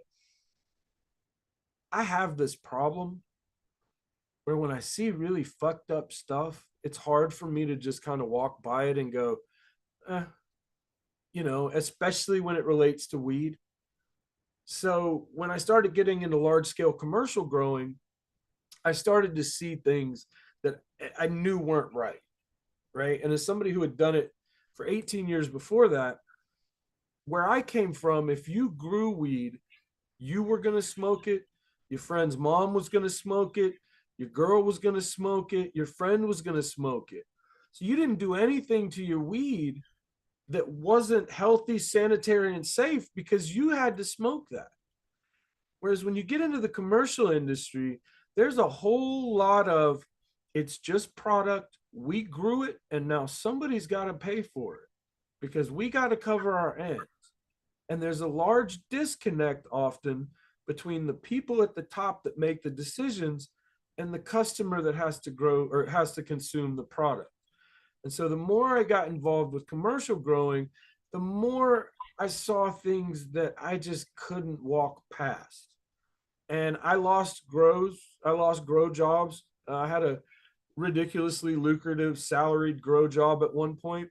I have this problem where when I see really fucked up stuff, it's hard for me to just kind of walk by it and go, eh, especially when it relates to weed. So when I started getting into large scale commercial growing, I started to see things that I knew weren't right. Right. And as somebody who had done it for 18 years before that, where I came from, if you grew weed, you were going to smoke it. Your friend's mom was going to smoke it. Your girl was going to smoke it. Your friend was going to smoke it. So you didn't do anything to your weed that wasn't healthy, sanitary, and safe because you had to smoke that. Whereas when you get into the commercial industry, there's a whole lot of it's just product. We grew it, and now somebody's got to pay for it because we got to cover our ends. And there's a large disconnect often between the people at the top that make the decisions and the customer that has to grow or has to consume the product. And so the more I got involved with commercial growing, the more I saw things that I just couldn't walk past. And I lost grow jobs. I had a ridiculously lucrative salaried grow job at one point,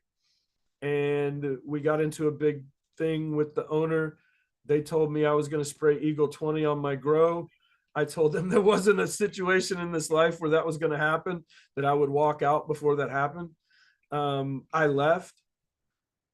and we got into a big thing with the owner. They told me I was going to spray Eagle 20 on my grow. I told them there wasn't a situation in this life where that was going to happen, that I would walk out before that happened. I left.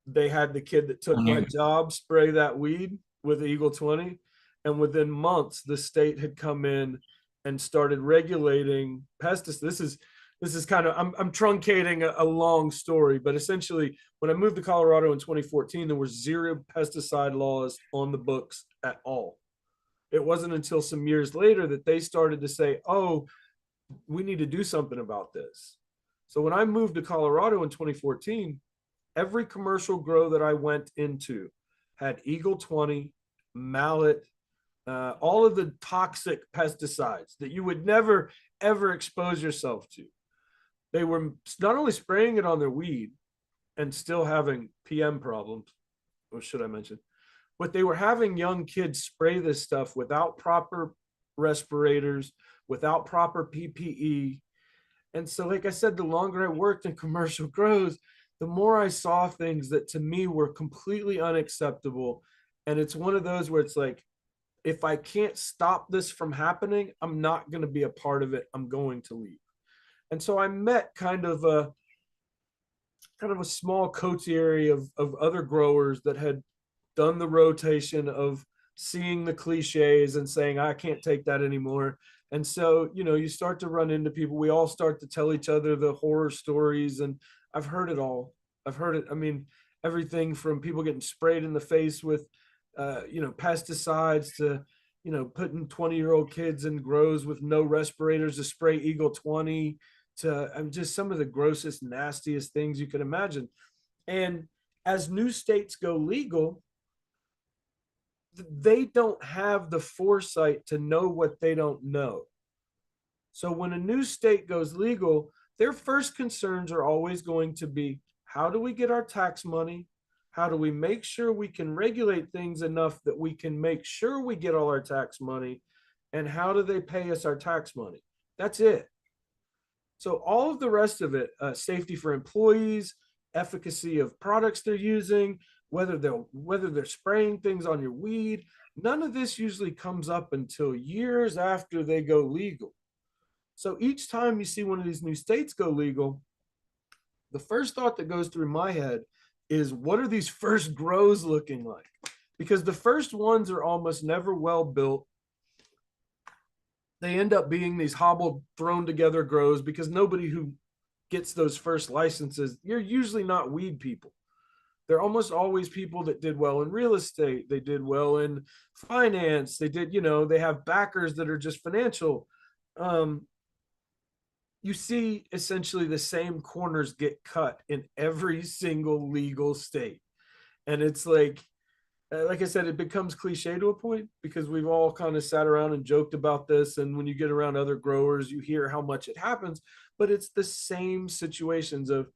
They had the kid that took my job spray that weed with Eagle 20. And within months, the state had come in and started regulating pesticides. This is kind of, I'm truncating a long story, but essentially, when I moved to Colorado in 2014, there were zero pesticide laws on the books at all. It wasn't until some years later that they started to say, oh, we need to do something about this. So when I moved to Colorado in 2014, every commercial grow that I went into had Eagle 20, mallet, all of the toxic pesticides that you would never, ever expose yourself to. They were not only spraying it on their weed and still having PM problems, or should I mention, but they were having young kids spray this stuff without proper respirators, without proper PPE. And so, like I said, the longer I worked in commercial grows, the more I saw things that to me were completely unacceptable. And it's one of those where it's like, if I can't stop this from happening, I'm not going to be a part of it. I'm going to leave. And so I met kind of a small coterie of other growers that had done the rotation of seeing the cliches and saying, I can't take that anymore. And so, you start to run into people. We all start to tell each other the horror stories. And I've heard it all. I've heard it. I mean, everything from people getting sprayed in the face with, pesticides to, putting 20-year-old kids in grows with no respirators to spray Eagle 20 to just some of the grossest, nastiest things you can imagine. And as new states go legal, they don't have the foresight to know what they don't know. So when a new state goes legal, their first concerns are always going to be, how do we get our tax money? How do we make sure we can regulate things enough that we can make sure we get all our tax money? And how do they pay us our tax money? That's it. So all of the rest of it, safety for employees, efficacy of products they're using, whether they're spraying things on your weed, none of this usually comes up until years after they go legal. So each time you see one of these new states go legal, the first thought that goes through my head is, what are these first grows looking like? Because the first ones are almost never well built. They end up being these hobbled, thrown together grows because nobody who gets those first licenses, you're usually not weed people. They're almost always people that did well in real estate. They did well in finance. They did, they have backers that are just financial. You see essentially the same corners get cut in every single legal state. And it's like I said, it becomes cliche to a point because we've all kind of sat around and joked about this. And when you get around other growers, you hear how much it happens, but it's the same situations of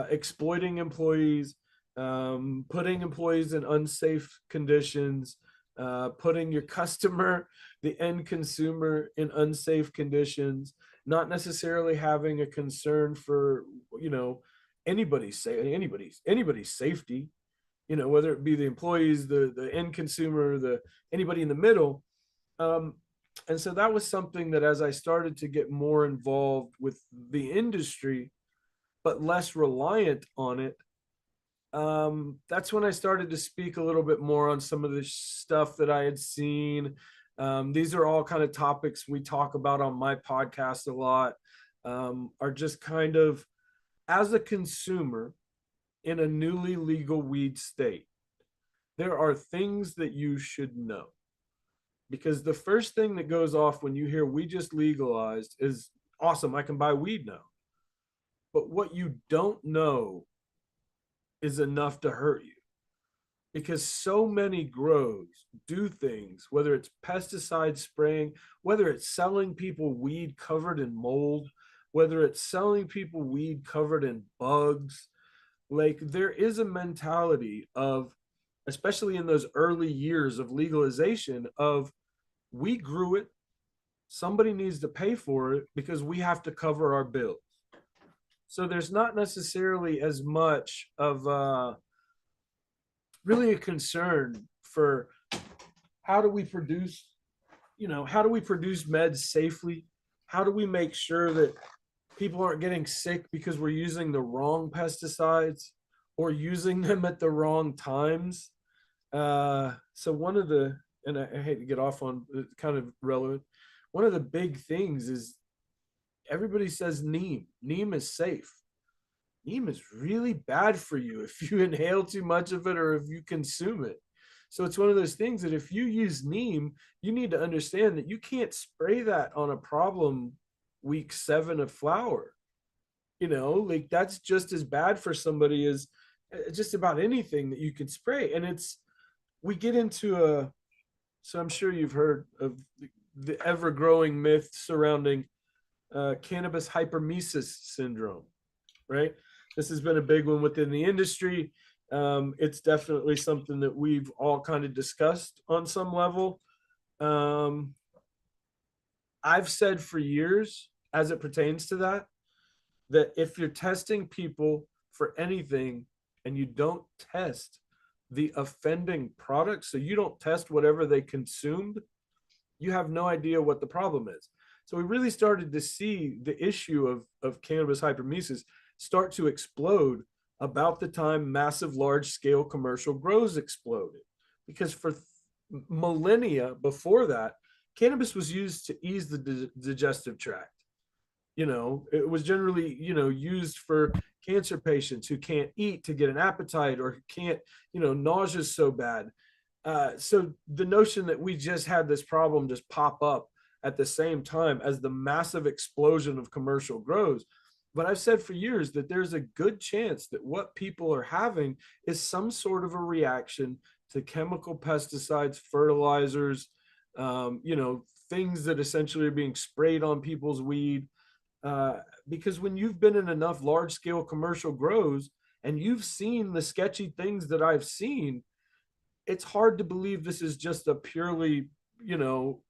exploiting employees, putting employees in unsafe conditions, putting your customer, the end consumer, in unsafe conditions, not necessarily having a concern for, anybody's safety, whether it be the employees, the end consumer, the anybody in the middle. And so that was something that, as I started to get more involved with the industry, but less reliant on it, that's when I started to speak a little bit more on some of the stuff that I had seen. These are all kind of topics we talk about on my podcast a lot, are just kind of, as a consumer in a newly legal weed state, there are things that you should know. Because the first thing that goes off when you hear we just legalized is, awesome, I can buy weed now. But what you don't know is enough to hurt you. Because so many grows do things, whether it's pesticide spraying, whether it's selling people weed covered in mold, whether it's selling people weed covered in bugs. Like, there is a mentality of, especially in those early years of legalization, of, we grew it, somebody needs to pay for it because we have to cover our bills. So there's not necessarily as much of really a concern for how do we produce, how do we produce meds safely? How do we make sure that people aren't getting sick because we're using the wrong pesticides or using them at the wrong times? So one of the and I hate to get off on kind of relevant. One of the big things is everybody says neem. Neem is safe. Neem is really bad for you if you inhale too much of it or if you consume it. So it's one of those things that if you use neem, you need to understand that you can't spray that on a problem week 7 of flower. Like that's just as bad for somebody as just about anything that you can spray. And we get into so I'm sure you've heard of the ever growing myth surrounding cannabis hyperemesis syndrome, right? This has been a big one within the industry. It's definitely something that we've all kind of discussed on some level. I've said for years, as it pertains to that if you're testing people for anything and you don't test the offending product, so you don't test whatever they consumed, you have no idea what the problem is. So we really started to see the issue of cannabis hyperemesis start to explode about the time massive large scale commercial grows exploded. Because for millennia before that, cannabis was used to ease the digestive tract. It was generally, used for cancer patients who can't eat to get an appetite or can't, nausea so bad. So the notion that we just had this problem just pop up at the same time as the massive explosion of commercial grows. But I've said for years that there's a good chance that what people are having is some sort of a reaction to chemical pesticides, fertilizers, things that essentially are being sprayed on people's weed. Because when you've been in enough large scale commercial grows and you've seen the sketchy things that I've seen, it's hard to believe this is just a purely,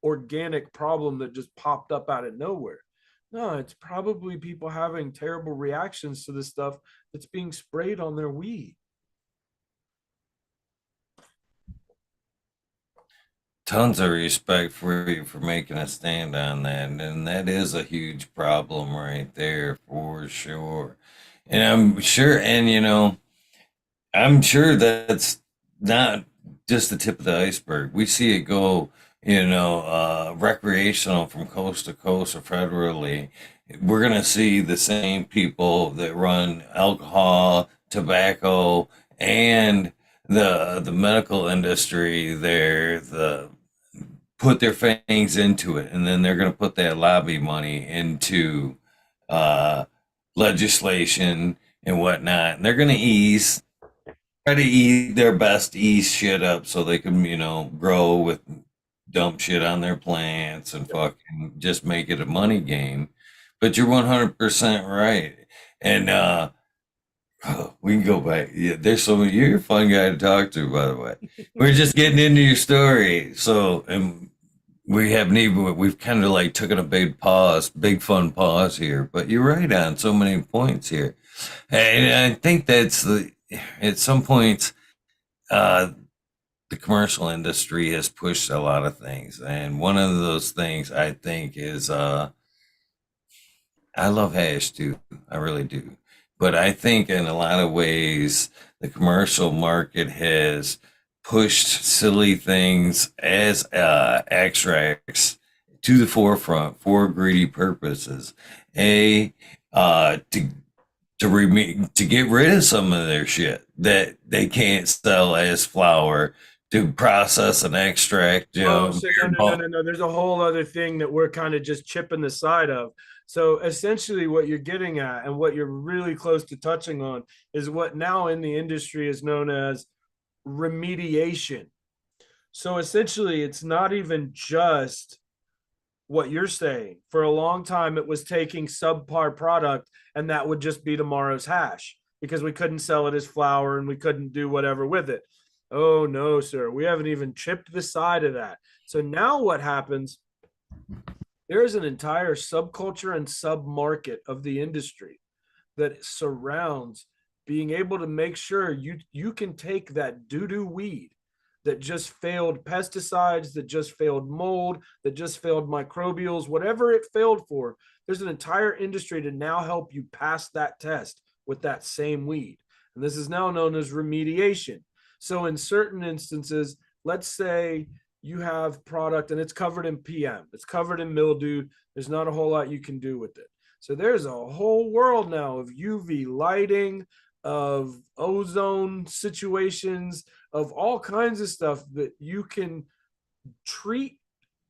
organic problem that just popped up out of nowhere. No, it's probably people having terrible reactions to the stuff that's being sprayed on their weed. Tons of respect for you for making a stand on that. And that is a huge problem right there for sure. And I'm sure that's not just the tip of the iceberg. We see it go, recreational from coast to coast or federally. We're going to see the same people that run alcohol, tobacco, and the medical industry there, the put their fangs into it, and then they're going to put that lobby money into uh, legislation and whatnot. And they're going to try to eat their best, ease shit up so they can, grow with dump shit on their plants and fucking just make it a money game. But you're 100% right. And we can go back. Yeah, you're a fun guy to talk to, by the way. We're just getting into your story. So, and we've kind of like taken a big fun pause here, but you're right on so many points here. And I think at some points, uh, the commercial industry has pushed a lot of things. And one of those things I think is, I love hash too. I really do. But I think in a lot of ways, the commercial market has pushed silly things as extracts to the forefront for greedy purposes. A to to get rid of some of their shit that they can't sell as flour, to process and extract, Oh, so no. There's a whole other thing that we're kind of just chipping the side of. So essentially, what you're getting at and what you're really close to touching on is what now in the industry is known as remediation. So essentially, it's not even just what you're saying. For a long time, it was taking subpar product and that would just be tomorrow's hash because we couldn't sell it as flour and we couldn't do whatever with it. Oh, no, sir. We haven't even chipped the side of that. So now what happens? There is an entire subculture and sub-market of the industry that surrounds being able to make sure you can take that doo-doo weed that just failed pesticides, that just failed mold, that just failed microbials, whatever it failed for. There's an entire industry to now help you pass that test with that same weed. And this is now known as remediation. So in certain instances, let's say you have product and it's covered in PM, it's covered in mildew. There's not a whole lot you can do with it. So there's a whole world now of UV lighting, of ozone situations, of all kinds of stuff that you can treat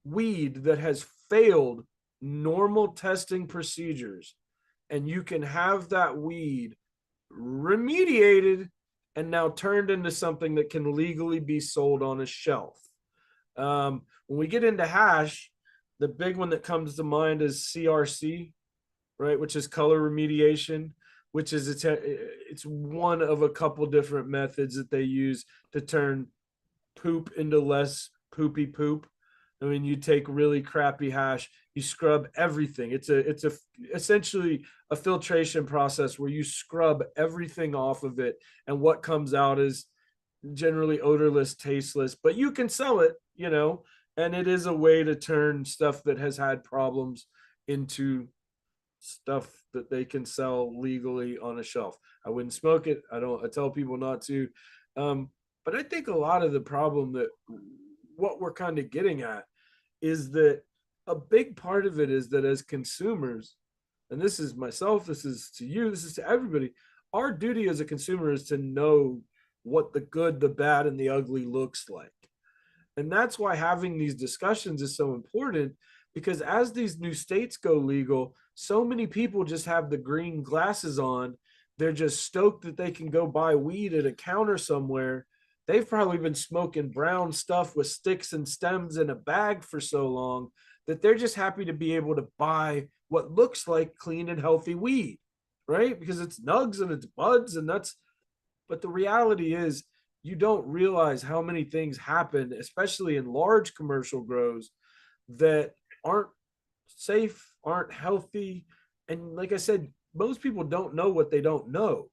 weed that has failed normal testing procedures, and you can have that weed remediated and now turned into something that can legally be sold on a shelf. When we get into hash, the big one that comes to mind is CRC, right, which is color remediation, which is it's one of a couple different methods that they use to turn poop into less poopy poop. I mean, you take really crappy hash, you scrub everything. It's a essentially a filtration process where you scrub everything off of it, and what comes out is generally odorless, tasteless, but you can sell it, you know, and it is a way to turn stuff that has had problems into stuff that they can sell legally on a shelf. I wouldn't smoke it. I tell people not to. But I think a lot of the problem that what we're kind of getting at is that a big part of it is that as consumers, and this is myself, this is to you, this is to everybody, our duty as a consumer is to know what the good, the bad, and the ugly looks like. And that's why having these discussions is so important, because as these new states go legal, so many people just have the green glasses on. They're just stoked that they can go buy weed at a counter somewhere. They've probably been smoking brown stuff with sticks and stems in a bag for so long that they're just happy to be able to buy what looks like clean and healthy weed, right? Because it's nugs and it's buds and that's, but the reality is you don't realize how many things happen, especially in large commercial grows, that aren't safe, aren't healthy. And like I said, most people don't know what they don't know.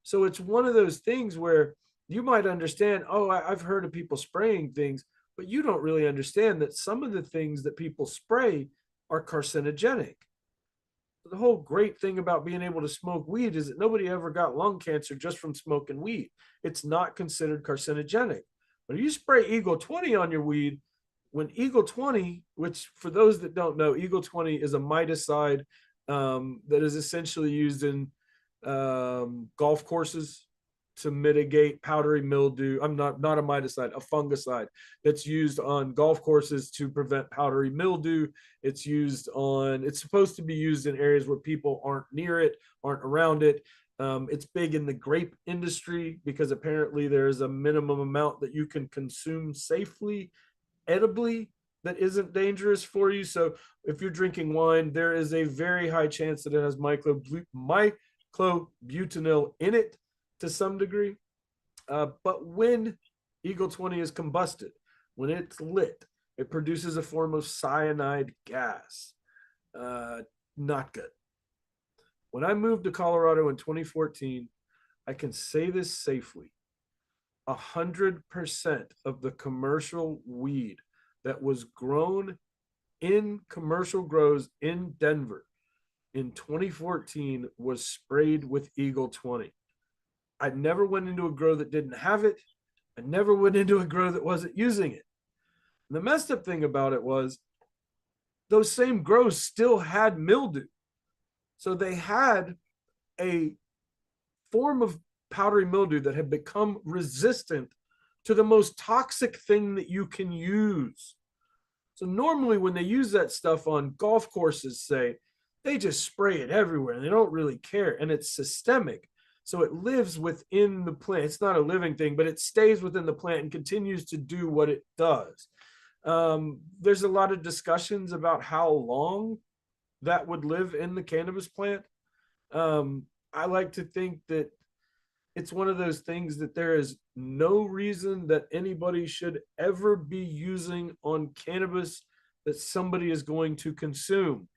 So it's one of those things where you might understand, oh, I've heard of people spraying things, but you don't really understand that some of the things that people spray are carcinogenic. The whole great thing about being able to smoke weed is that nobody ever got lung cancer just from smoking weed. It's not considered carcinogenic. But if you spray Eagle 20 on your weed, when Eagle 20, which for those that don't know, Eagle 20 is a miticide that is essentially used in golf courses to mitigate powdery mildew. I'm not a miticide, a fungicide that's used on golf courses to prevent powdery mildew. It's supposed to be used in areas where people aren't near it, aren't around it. It's big in the grape industry because apparently there's a minimum amount that you can consume safely, edibly, that isn't dangerous for you. So if you're drinking wine, there is a very high chance that it has microbutanil in it to some degree. But when Eagle 20 is combusted, when it's lit, it produces a form of cyanide gas. Not good. When I moved to Colorado in 2014, I can say this safely. 100% of the commercial weed that was grown in commercial grows in Denver in 2014 was sprayed with Eagle 20. I never went into a grow that didn't have it. I never went into a grow that wasn't using it. And the messed up thing about it was those same grows still had mildew. So they had a form of powdery mildew that had become resistant to the most toxic thing that you can use. So normally when they use that stuff on golf courses, say, they just spray it everywhere and they don't really care. And it's systemic. So it lives within the plant. It's not a living thing, but it stays within the plant and continues to do what it does. There's a lot of discussions about how long that would live in the cannabis plant. I like to think that it's one of those things that there is no reason that anybody should ever be using on cannabis that somebody is going to consume,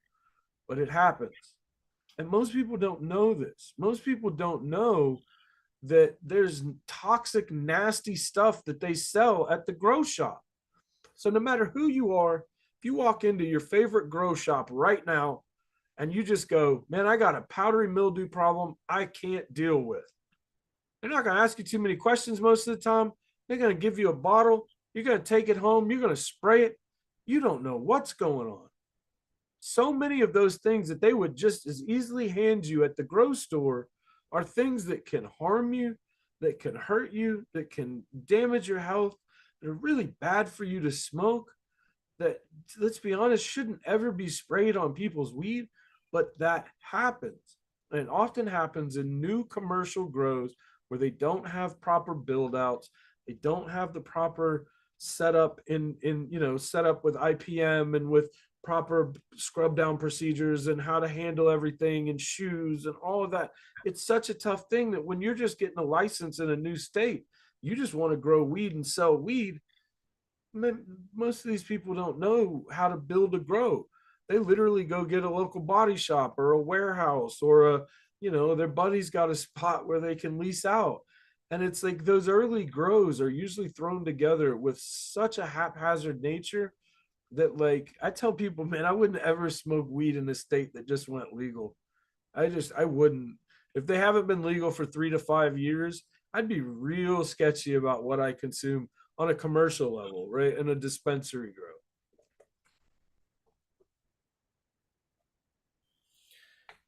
but it happens. And most people don't know this. Most people don't know that there's toxic, nasty stuff that they sell at the grow shop. So no matter who you are, if you walk into your favorite grow shop right now and you just go, man, I got a powdery mildew problem I can't deal with. They're not going to ask you too many questions most of the time. They're going to give you a bottle You're going to take it home. You're going to spray it. You don't know what's going on. So many of those things that they would just as easily hand you at the grocery store are things that can harm you, that can hurt you, that can damage your health, that are really bad for you to smoke, that, let's be honest, shouldn't ever be sprayed on people's weed, but that happens. And often happens in new commercial grows where they don't have proper build outs, they don't have the proper setup in setup with IPM and with proper scrub down procedures and how to handle everything and shoes and all of that. It's such a tough thing that when you're just getting a license in a new state, you just want to grow weed and sell weed. Most of these people don't know how to build a grow. They literally go get a local body shop or a warehouse or their buddy's got a spot where they can lease out. And it's like those early grows are usually thrown together with such a haphazard nature that, like, I tell people, man, I wouldn't ever smoke weed in a state that just went legal. I wouldn't. If they haven't been legal for 3 to 5 years, I'd be real sketchy about what I consume on a commercial level, right? In a dispensary grow.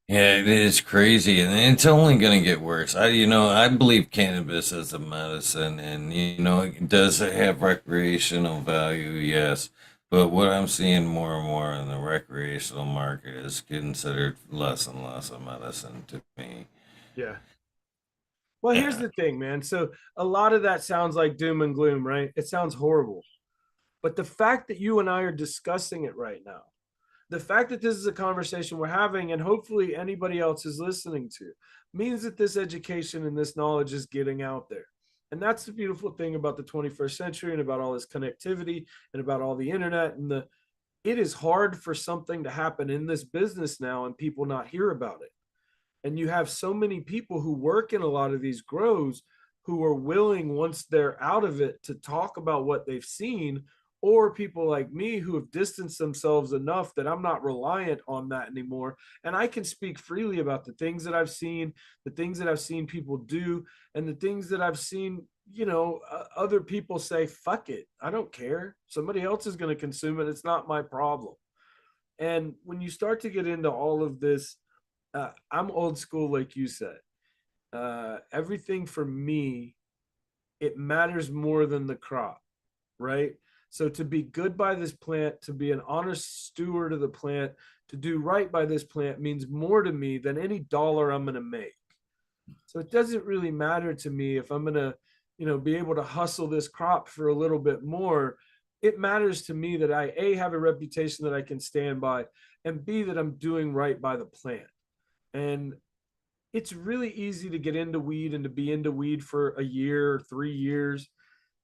Yeah, it is crazy, and it's only going to get worse. I believe cannabis is a medicine, and it does have recreational value, yes. But what I'm seeing more and more in the recreational market is considered less and less a medicine to me. Yeah. Well, here's Yeah. the thing, man. So a lot of that sounds like doom and gloom, right? It sounds horrible. But the fact that you and I are discussing it right now, the fact that this is a conversation we're having and hopefully anybody else is listening to, means that this education and this knowledge is getting out there. And that's the beautiful thing about the 21st century and about all this connectivity and about all the internet and the it is hard for something to happen in this business now and people not hear about it. And you have so many people who work in a lot of these grows who are willing, once they're out of it, to talk about what they've seen, or people like me who have distanced themselves enough that I'm not reliant on that anymore. And I can speak freely about the things that I've seen, the things that I've seen people do, and the things that I've seen, other people say, fuck it, I don't care. Somebody else is going to consume it. It's not my problem. And when you start to get into all of this, I'm old school, like you said. Everything for me, it matters more than the crop, right? So to be good by this plant, to be an honest steward of the plant, to do right by this plant means more to me than any dollar I'm going to make. So it doesn't really matter to me if I'm going to, be able to hustle this crop for a little bit more. It matters to me that I A, have a reputation that I can stand by, and B, that I'm doing right by the plant. And it's really easy to get into weed and to be into weed for a year or 3 years.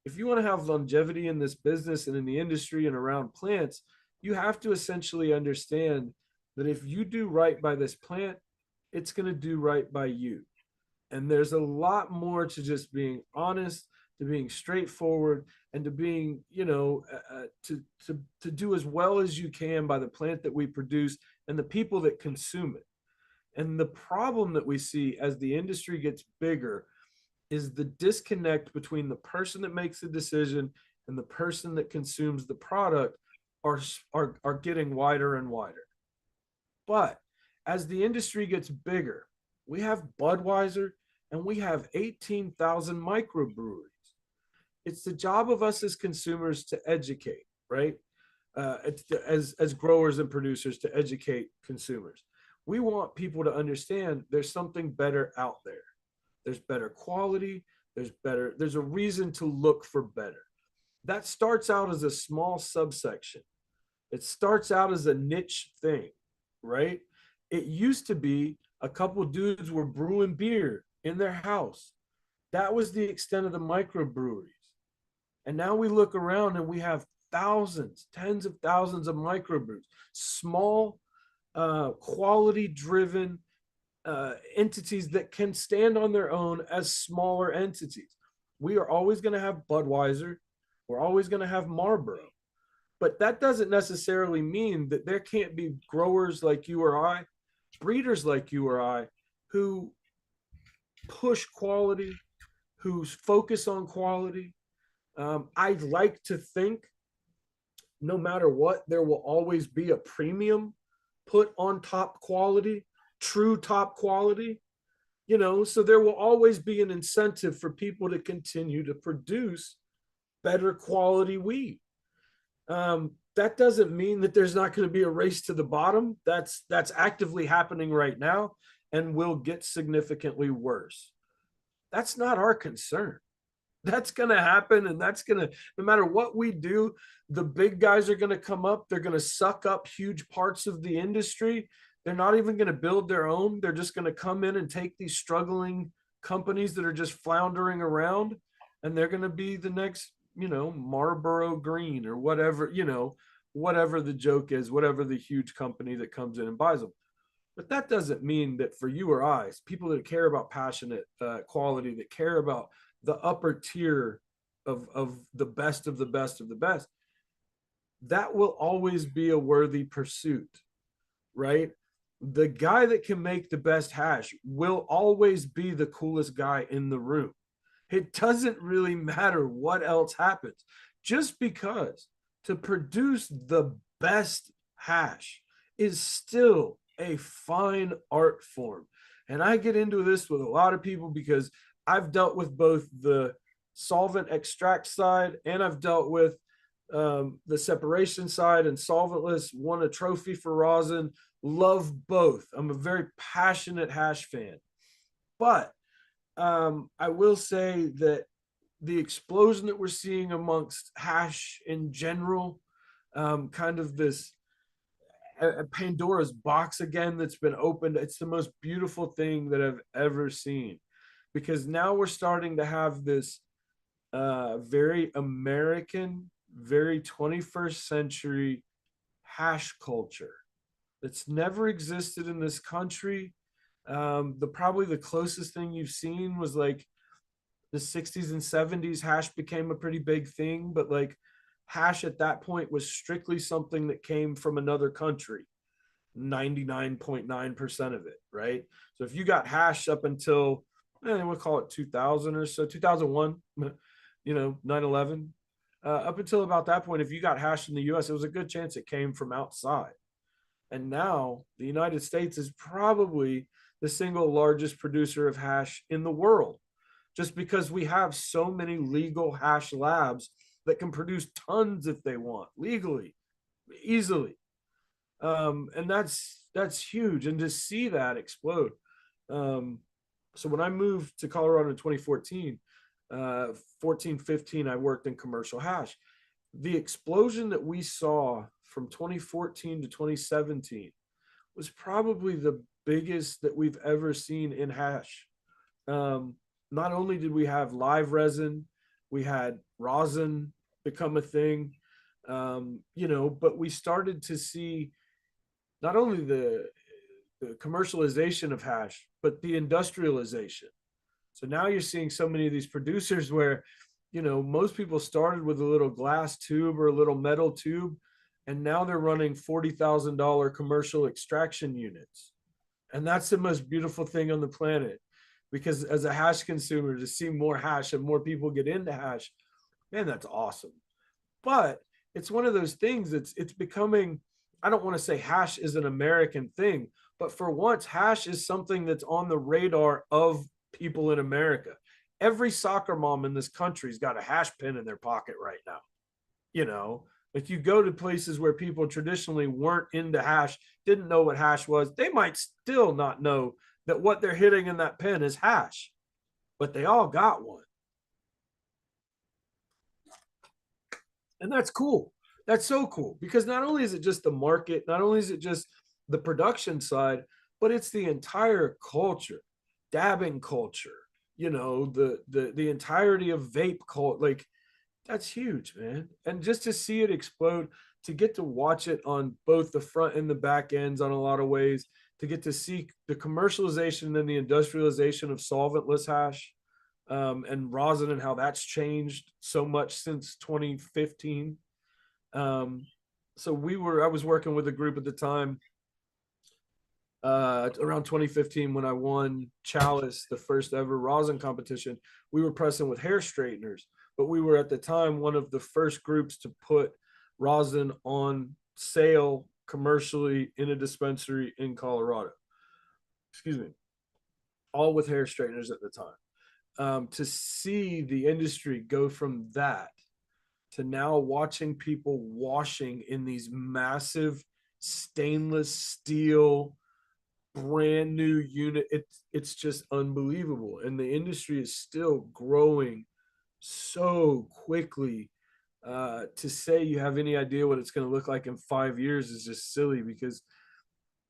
If you want to have longevity in this business and in the industry and around plants, you have to essentially understand that if you do right by this plant, it's going to do right by you. And there's a lot more to just being honest, to being straightforward, and to being, to do as well as you can by the plant that we produce and the people that consume it. And the problem that we see as the industry gets bigger is the disconnect between the person that makes the decision and the person that consumes the product are getting wider and wider. But as the industry gets bigger, we have Budweiser and we have 18,000 microbreweries. It's the job of us as consumers to educate, right? As growers and producers to educate consumers. We want people to understand there's something better out there. There's better quality. There's a reason to look for better. That starts out as a small subsection. It starts out as a niche thing, right? It used to be a couple dudes were brewing beer in their house. That was the extent of the microbreweries. And now we look around and we have thousands, tens of thousands of microbrews, small, quality driven entities that can stand on their own as smaller entities. We are always going to have Budweiser. We're always going to have Marlboro. But that doesn't necessarily mean that there can't be growers like you or I, breeders like you or I, who push quality, who focus on quality, I'd like to think no matter what, there will always be a premium put on top quality, true top quality, so there will always be an incentive for people to continue to produce better quality weed. That doesn't mean that there's not going to be a race to the bottom. That's actively happening right now and will get significantly worse. That's not our concern. That's going to happen, and that's going to, no matter what we do, the big guys are going to come up. They're going to suck up huge parts of the industry. They're not even going to build their own. They're just going to come in and take these struggling companies that are just floundering around, and they're going to be the next, Marlboro Green or whatever, whatever the joke is, whatever the huge company that comes in and buys them. But that doesn't mean that for you or I, people that care about passionate quality, that care about the upper tier of the best of the best of the best, that will always be a worthy pursuit, right? The guy that can make the best hash will always be the coolest guy in the room. It doesn't really matter what else happens, just because to produce the best hash is still a fine art form. And I get into this with a lot of people because I've dealt with both the solvent extract side and I've dealt with the separation side and solventless. Won a trophy for rosin. Love both. I'm a very passionate hash fan. But I will say that the explosion that we're seeing amongst hash in general, kind of this a Pandora's box again that's been opened. It's the most beautiful thing that I've ever seen, because now we're starting to have this very American, very 21st century hash culture that's never existed in this country. Probably the closest thing you've seen was like the 60s and 70s. Hash became a pretty big thing, but like hash at that point was strictly something that came from another country. 99.9% of it, right? So if you got hash up until, we'll call it 2000 or so, 2001, 9/11, up until about that point, if you got hash in the US, it was a good chance it came from outside. And now the United States is probably the single largest producer of hash in the world, just because we have so many legal hash labs that can produce tons if they want, legally, easily. And that's huge. And to see that explode. So when I moved to Colorado in 2014, 15, I worked in commercial hash. The explosion that we saw from 2014 to 2017 was probably the biggest that we've ever seen in hash. Not only did we have live resin, we had rosin become a thing, but we started to see not only the commercialization of hash, but the industrialization. So now you're seeing so many of these producers where, most people started with a little glass tube or a little metal tube, and now they're running $40,000 commercial extraction units. And that's the most beautiful thing on the planet, because as a hash consumer, to see more hash and more people get into hash, man, that's awesome. But it's one of those things that's it's becoming, I don't want to say hash is an American thing, but for once, hash is something that's on the radar of people in America. Every soccer mom in this country's got a hash pin in their pocket right now. If you go to places where people traditionally weren't into hash, didn't know what hash was, they might still not know that what they're hitting in that pen is hash, but they all got one. And that's cool. That's so cool, because not only is it just the market, not only is it just the production side, but it's the entire culture, dabbing culture, the entirety of vape culture. Like, that's huge, man. And just to see it explode, to get to watch it on both the front and the back ends on a lot of ways, to get to see the commercialization and the industrialization of solventless hash, and rosin, and how that's changed so much since 2015. So I was working with a group at the time, around 2015, when I won Chalice, the first ever rosin competition. We were pressing with hair straighteners. but we were at the time one of the first groups to put rosin on sale commercially in a dispensary in Colorado. Excuse me. All with hair straighteners at the time. To see the industry go from that to now watching people washing in these massive stainless steel brand new unit, it's just unbelievable, and the industry is still growing so quickly. To say you have any idea what it's going to look like in 5 years is just silly, because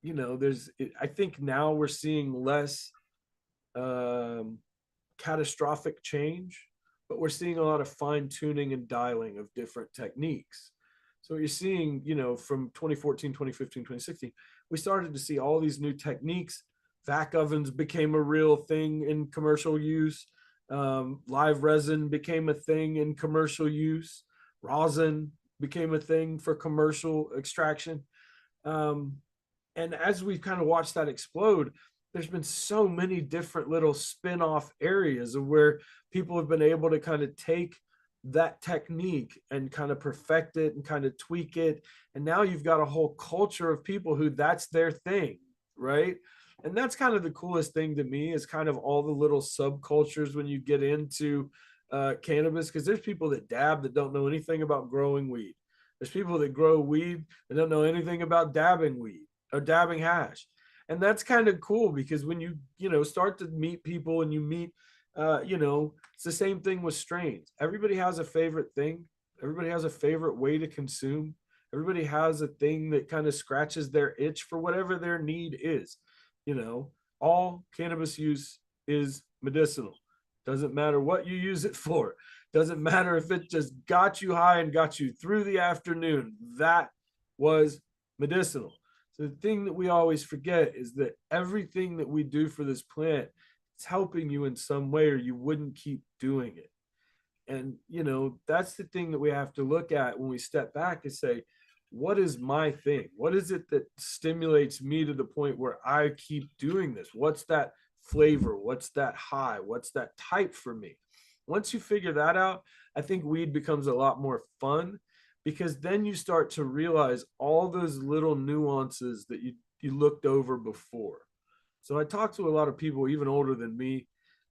I think now we're seeing less um, catastrophic change, but we're seeing a lot of fine tuning and dialing of different techniques. So you're seeing, from 2014, 2015, 2016, we started to see all these new techniques. Vac ovens became a real thing in commercial use. Live resin became a thing in commercial use. Rosin became a thing for commercial extraction. Um, and as we've kind of watched that explode, there's been so many different little spin-off areas of where people have been able to kind of take that technique and kind of perfect it and kind of tweak it. And now you've got a whole culture of people who that's their thing, right? And that's kind of the coolest thing to me, is kind of all the little subcultures when you get into cannabis, because there's people that dab that don't know anything about growing weed. There's people that grow weed that don't know anything about dabbing weed or dabbing hash. And that's kind of cool, because when you start to meet people and you meet it's the same thing with strains. Everybody has a favorite thing. Everybody has a favorite way to consume. Everybody has a thing that kind of scratches their itch for whatever their need is. you know all cannabis use is medicinal. Doesn't matter what you use it for. Doesn't matter if it just got you high and got you through the afternoon. That was medicinal. So the thing that we always forget is that everything that we do for this plant, it's helping you in some way, or you wouldn't keep doing it. And that's the thing that we have to look at when we step back and say, what is my thing? What is it that stimulates me to the point where I keep doing this? What's that flavor? What's that high? What's that type for me? Once you figure that out, I think weed becomes a lot more fun, because then you start to realize all those little nuances that you looked over before. So I talk to a lot of people even older than me,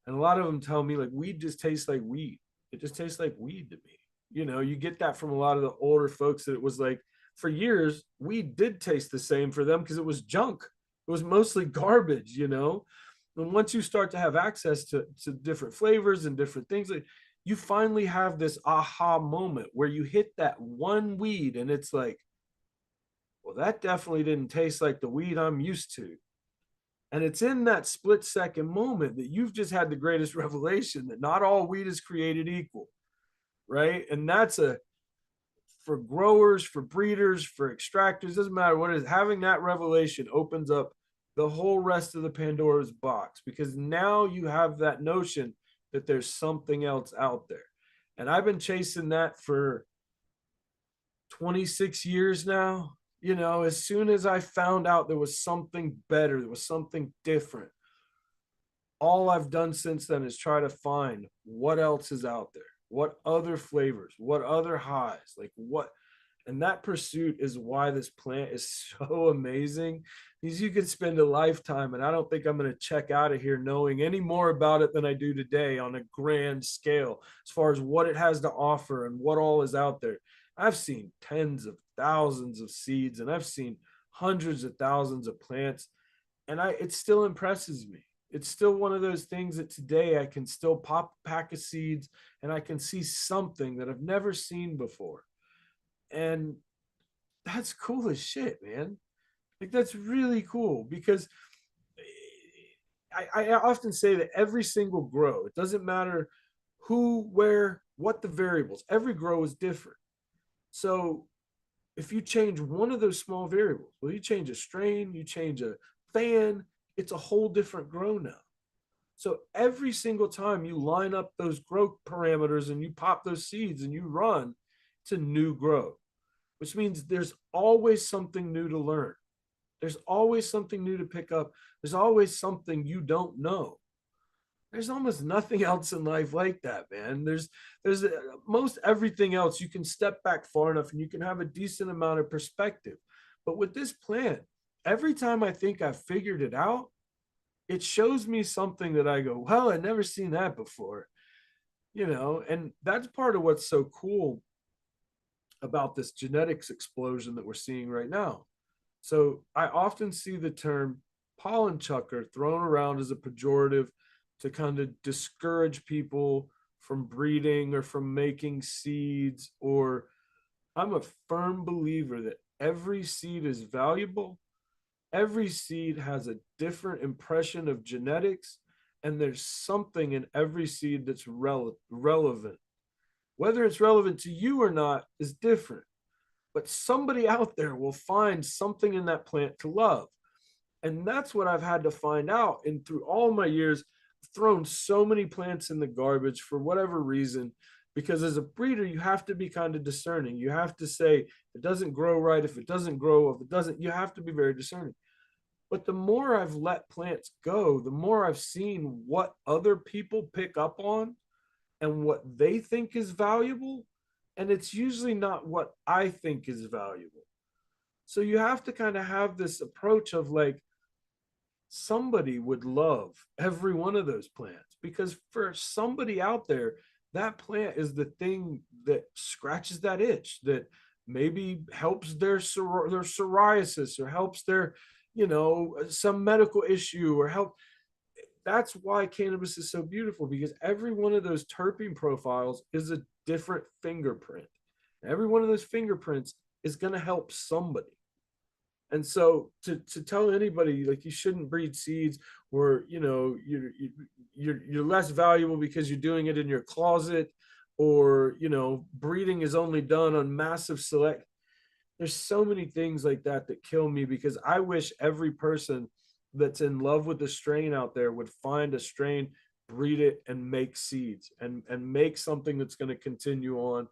and a lot of them tell me, like, weed just tastes like weed. It just tastes like weed to me. You get that from a lot of the older folks, that it was like, for years, weed did taste the same for them because it was junk. It was mostly garbage. And once you start to have access to different flavors and different things, like, you finally have this aha moment where you hit that one weed and it's like, well, that definitely didn't taste like the weed I'm used to. And it's in that split-second moment that you've just had the greatest revelation that not all weed is created equal, right? And that's for growers, for breeders, for extractors, doesn't matter what it is, having that revelation opens up the whole rest of the Pandora's box, because now you have that notion that there's something else out there. And I've been chasing that for 26 years now. As soon as I found out there was something better, there was something different, all I've done since then is try to find what else is out there, what other flavors, what other highs, like what. And that pursuit is why this plant is so amazing, because you could spend a lifetime, and I don't think I'm going to check out of here knowing any more about it than I do today on a grand scale, as far as what it has to offer and what all is out there. I've seen tens of thousands of seeds, and I've seen hundreds of thousands of plants, and it still impresses me. It's still one of those things that today I can still pop a pack of seeds and I can see something that I've never seen before. And that's cool as shit, man. Like, that's really cool, because I often say that every single grow, it doesn't matter who, where, what the variables, every grow is different. So if you change one of those small variables, well, you change a strain, you change a fan, it's a whole different grow now. So every single time you line up those growth parameters and you pop those seeds and you run, it's a new grow, which means there's always something new to learn. There's always something new to pick up. There's always something you don't know. There's almost nothing else in life like that, man. There's most everything else you can step back far enough and you can have a decent amount of perspective. But with this plant, every time I think I've figured it out, it shows me something that I go, well, I've never seen that before, and that's part of what's so cool about this genetics explosion that we're seeing right now. So I often see the term pollen chucker thrown around as a pejorative to kind of discourage people from breeding or from making seeds. Or I'm a firm believer that every seed is valuable. Every seed has a different impression of genetics, and there's something in every seed that's relevant. Whether it's relevant to you or not is different, but somebody out there will find something in that plant to love. And that's what I've had to find out. And through all my years, I've thrown so many plants in the garbage for whatever reason, because as a breeder, you have to be kind of discerning. You have to say, if it doesn't grow right, if it doesn't grow, if it doesn't, you have to be very discerning. But the more I've let plants go, the more I've seen what other people pick up on and what they think is valuable. And it's usually not what I think is valuable. So you have to kind of have this approach of like, somebody would love every one of those plants, because for somebody out there, that plant is the thing that scratches that itch, that maybe helps their psoriasis, or helps their, some medical issue, or help. That's why cannabis is so beautiful, because every one of those terpene profiles is a different fingerprint. Every one of those fingerprints is going to help somebody. And so to tell anybody like you shouldn't breed seeds, or you're less valuable because you're doing it in your closet, or breeding is only done on massive select. There's so many things like that that kill me, because I wish every person that's in love with the strain out there would find a strain, breed it, and make seeds, and make something that's going to continue on.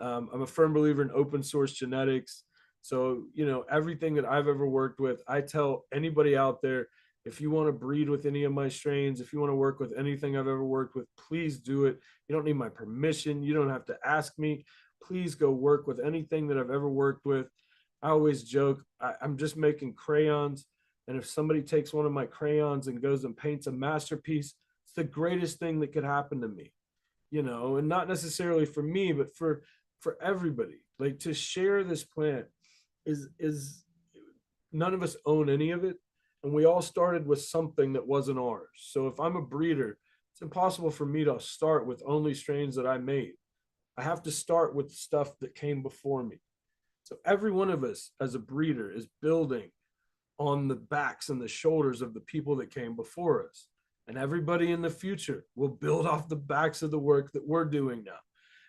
I'm a firm believer in open source genetics. So, everything that I've ever worked with, I tell anybody out there, if you want to breed with any of my strains, if you want to work with anything I've ever worked with, please do it. You don't need my permission. You don't have to ask me. Please go work with anything that I've ever worked with. I always joke, I'm just making crayons. And if somebody takes one of my crayons and goes and paints a masterpiece, it's the greatest thing that could happen to me, and not necessarily for me, but for everybody. Like, to share this plant is none of us own any of it, and we all started with something that wasn't ours. So if I'm a breeder, it's impossible for me to start with only strains that I made. I have to start with stuff that came before me. So every one of us as a breeder is building on the backs and the shoulders of the people that came before us. And everybody in the future will build off the backs of the work that we're doing now.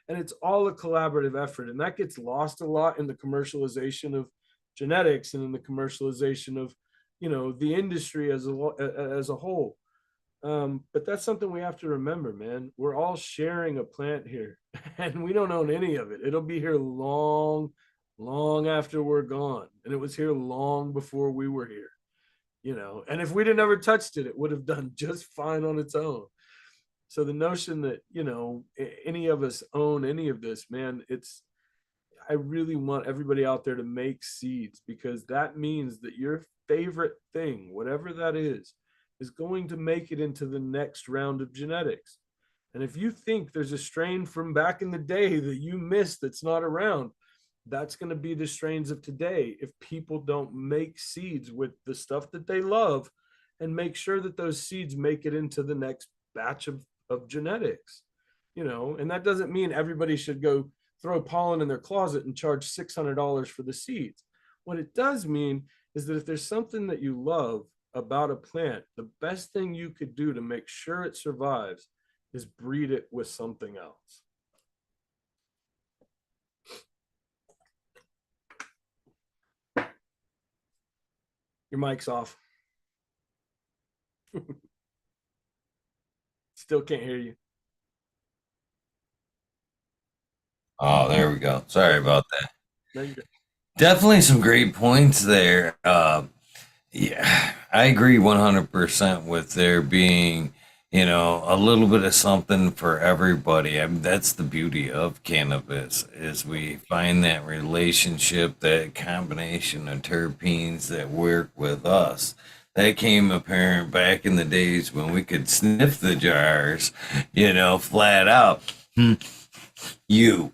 And it's all a collaborative effort. And that gets lost a lot in the commercialization of genetics, and in the commercialization of, the industry as a whole. But that's something we have to remember, man. We're all sharing a plant here, and we don't own any of it. It'll be here long, long after we're gone. And it was here long before we were here, And if we'd have never touched it, it would have done just fine on its own. So the notion that, any of us own any of this, man, I really want everybody out there to make seeds, because that means that your favorite thing, whatever that is going to make it into the next round of genetics. And if you think there's a strain from back in the day that you missed that's not around, that's going to be the strains of today if people don't make seeds with the stuff that they love, and make sure that those seeds make it into the next batch of genetics. And that doesn't mean everybody should go throw pollen in their closet and charge $600 for the seeds. What it does mean is that if there's something that you love about a plant, the best thing you could do to make sure it survives is breed it with something else. Your mic's off. Still can't hear you. Oh, there we go. Sorry about that. No, you're good. Definitely some great points there. Yeah, I agree 100% with there being, You know, a little bit of something for everybody. I mean, that's the beauty of cannabis is we find that relationship, that combination of terpenes that work with us. That came apparent back in the days when we could sniff the jars, you know, flat out. Hmm, you,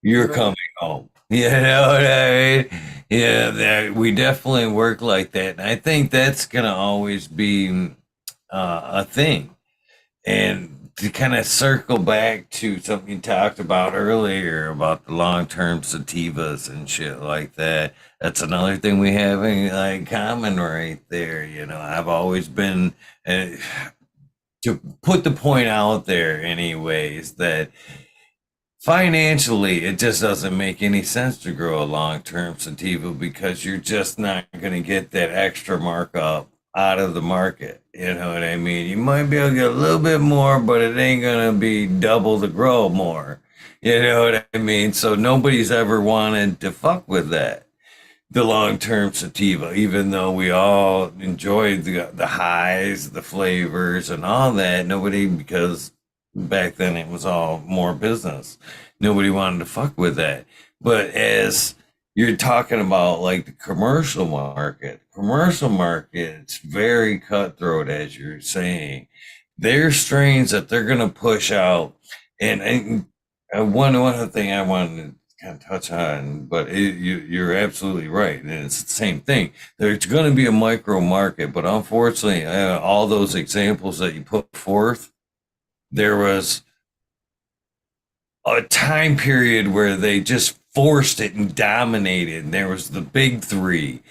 you're Right. coming home. You know what I mean? Yeah, we definitely work like that. And I think that's going to always be a thing. And to kind of circle back to something you talked about earlier about the long-term sativas and shit like that, that's another thing we have in like common right there. You know, I've always been uh, to put the point out there, anyways, that financially it just doesn't make any sense to grow a long-term sativa because you're just not going to get that extra markup out of the market. You know what I mean? You might be able to get a little bit more, but it ain't going to be double the grow more. You know what I mean? So nobody's ever wanted to fuck with that, the long term sativa, even though we all enjoyed the highs, the flavors, and all that. Nobody, because back then it was all more business. Nobody wanted to fuck with that. But as you're talking about like the commercial market, it's very cutthroat, as you're saying. There's strains that they're going to push out. And one other thing I wanted kind of touch on, but you're absolutely right, and it's the same thing. There's going to be a micro market, but unfortunately, all those examples that you put forth, there was a time period where they just forced it and dominated. And there was the big three,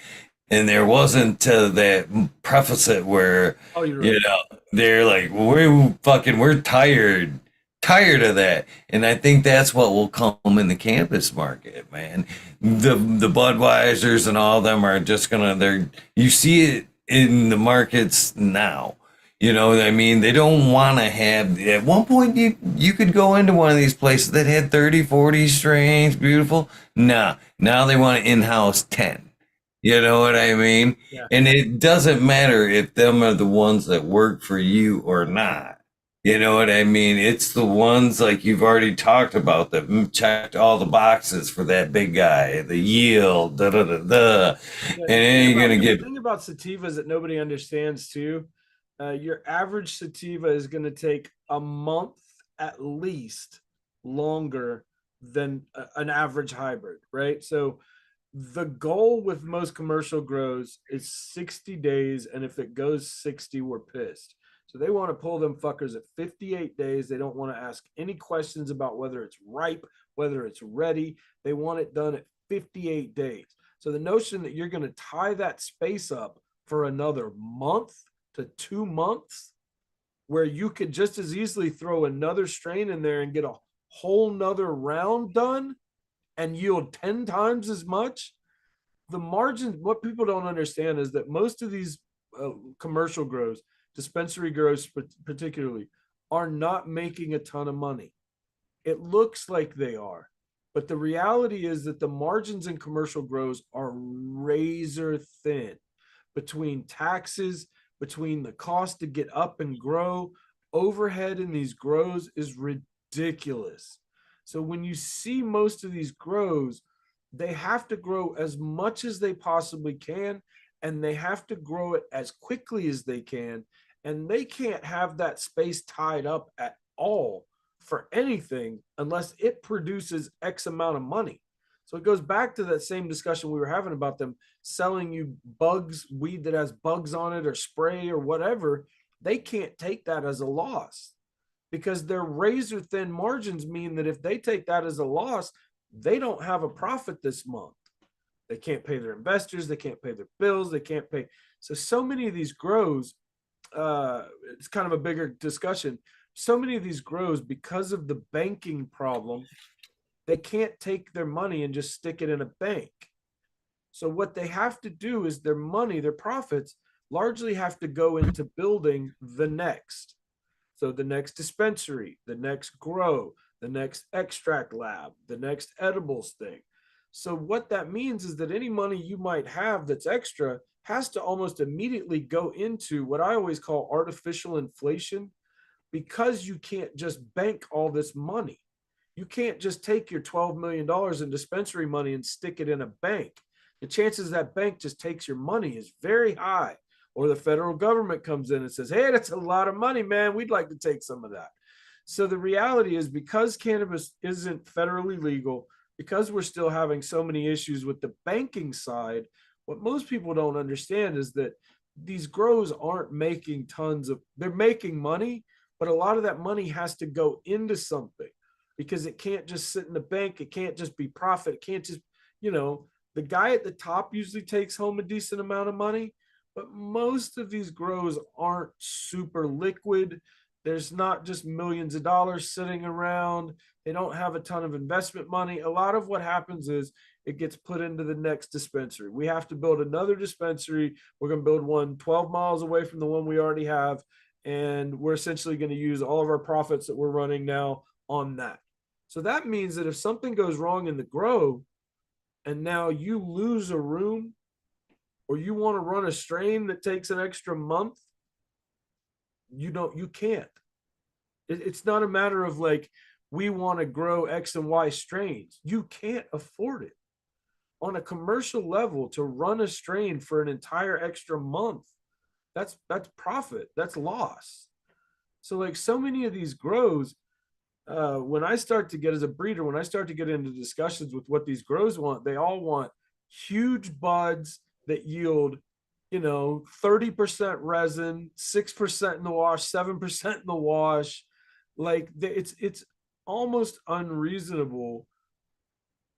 and there wasn't that preface it where Oh, you're you right. know they're like we're tired of that. And I think that's what will come in the campus market, man. The Budweisers and all of them are just gonna they're you see it in the markets now. You know what I mean? They don't want to have at one point you could go into one of these places that had 30, 40 strains, beautiful. Nah, now they want to in-house 10. You know what I mean? Yeah. And it doesn't matter if them are the ones that work for you or not. You know what I mean? It's the ones like you've already talked about that checked all the boxes for that big guy, the yield, da da da da. Yeah, And then you're gonna the get thing about sativas that nobody understands too, your average sativa is going to take a month at least longer than an average hybrid, right? So the goal with most commercial grows is 60 days, and if it goes 60, we're pissed. So they want to pull them fuckers at 58 days. They don't want to ask any questions about whether it's ripe, whether it's ready. They want it done at 58 days. So the notion that you're going to tie that space up for another month to 2 months, where you could just as easily throw another strain in there and get a whole nother round done and yield 10 times as much. The margins, what people don't understand is that most of these commercial grows, dispensary grows particularly, are not making a ton of money. It looks like they are, but the reality is that the margins in commercial grows are razor thin between taxes, between the cost to get up and grow. Overhead in these grows is ridiculous. So when you see most of these grows, they have to grow as much as they possibly can, and they have to grow it as quickly as they can. And they can't have that space tied up at all for anything unless it produces X amount of money. So it goes back to that same discussion we were having about them selling you bugs, weed that has bugs on it or spray or whatever. They can't take that as a loss because their razor thin margins mean that if they take that as a loss, they don't have a profit this month. They can't pay their investors, they can't pay their bills, they can't pay. So many of these grows, it's kind of a bigger discussion. So many of these grows, because of the banking problem, they can't take their money and just stick it in a bank. So what they have to do is their money, their profits largely have to go into building the next. So the next dispensary, the next grow, the next extract lab, the next edibles thing. So what that means is that any money you might have that's extra has to almost immediately go into what I always call artificial inflation. because you can't just bank all this money. You can't just take your $12 million in dispensary money and stick it in a bank. The chances that bank just takes your money is very high. Or the federal government comes in and says, hey, that's a lot of money, man. We'd like to take some of that. So the reality is, because cannabis isn't federally legal, because we're still having so many issues with the banking side, what most people don't understand is that these grows aren't making tons of, they're making money, but a lot of that money has to go into something, because it can't just sit in the bank. It can't just be profit. It can't just, the guy at the top usually takes home a decent amount of money, but most of these grows aren't super liquid. There's not just millions of dollars sitting around. They don't have a ton of investment money. A lot of what happens is it gets put into the next dispensary. We have to build another dispensary. We're going to build one 12 miles away from the one we already have. And we're essentially going to use all of our profits that we're running now on that. So that means that if something goes wrong in the grow and now you lose a room, or you want to run a strain that takes an extra month, you can't. It's not a matter of like, we want to grow X and Y strains. You can't afford it on a commercial level to run a strain for an entire extra month. That's profit. That's loss. So like, so many of these grows, when I start to get, as a breeder, when I start to get into discussions with what these grows want, they all want huge buds that yield, 30% resin, 6% in the wash, 7% in the wash. Like, it's almost unreasonable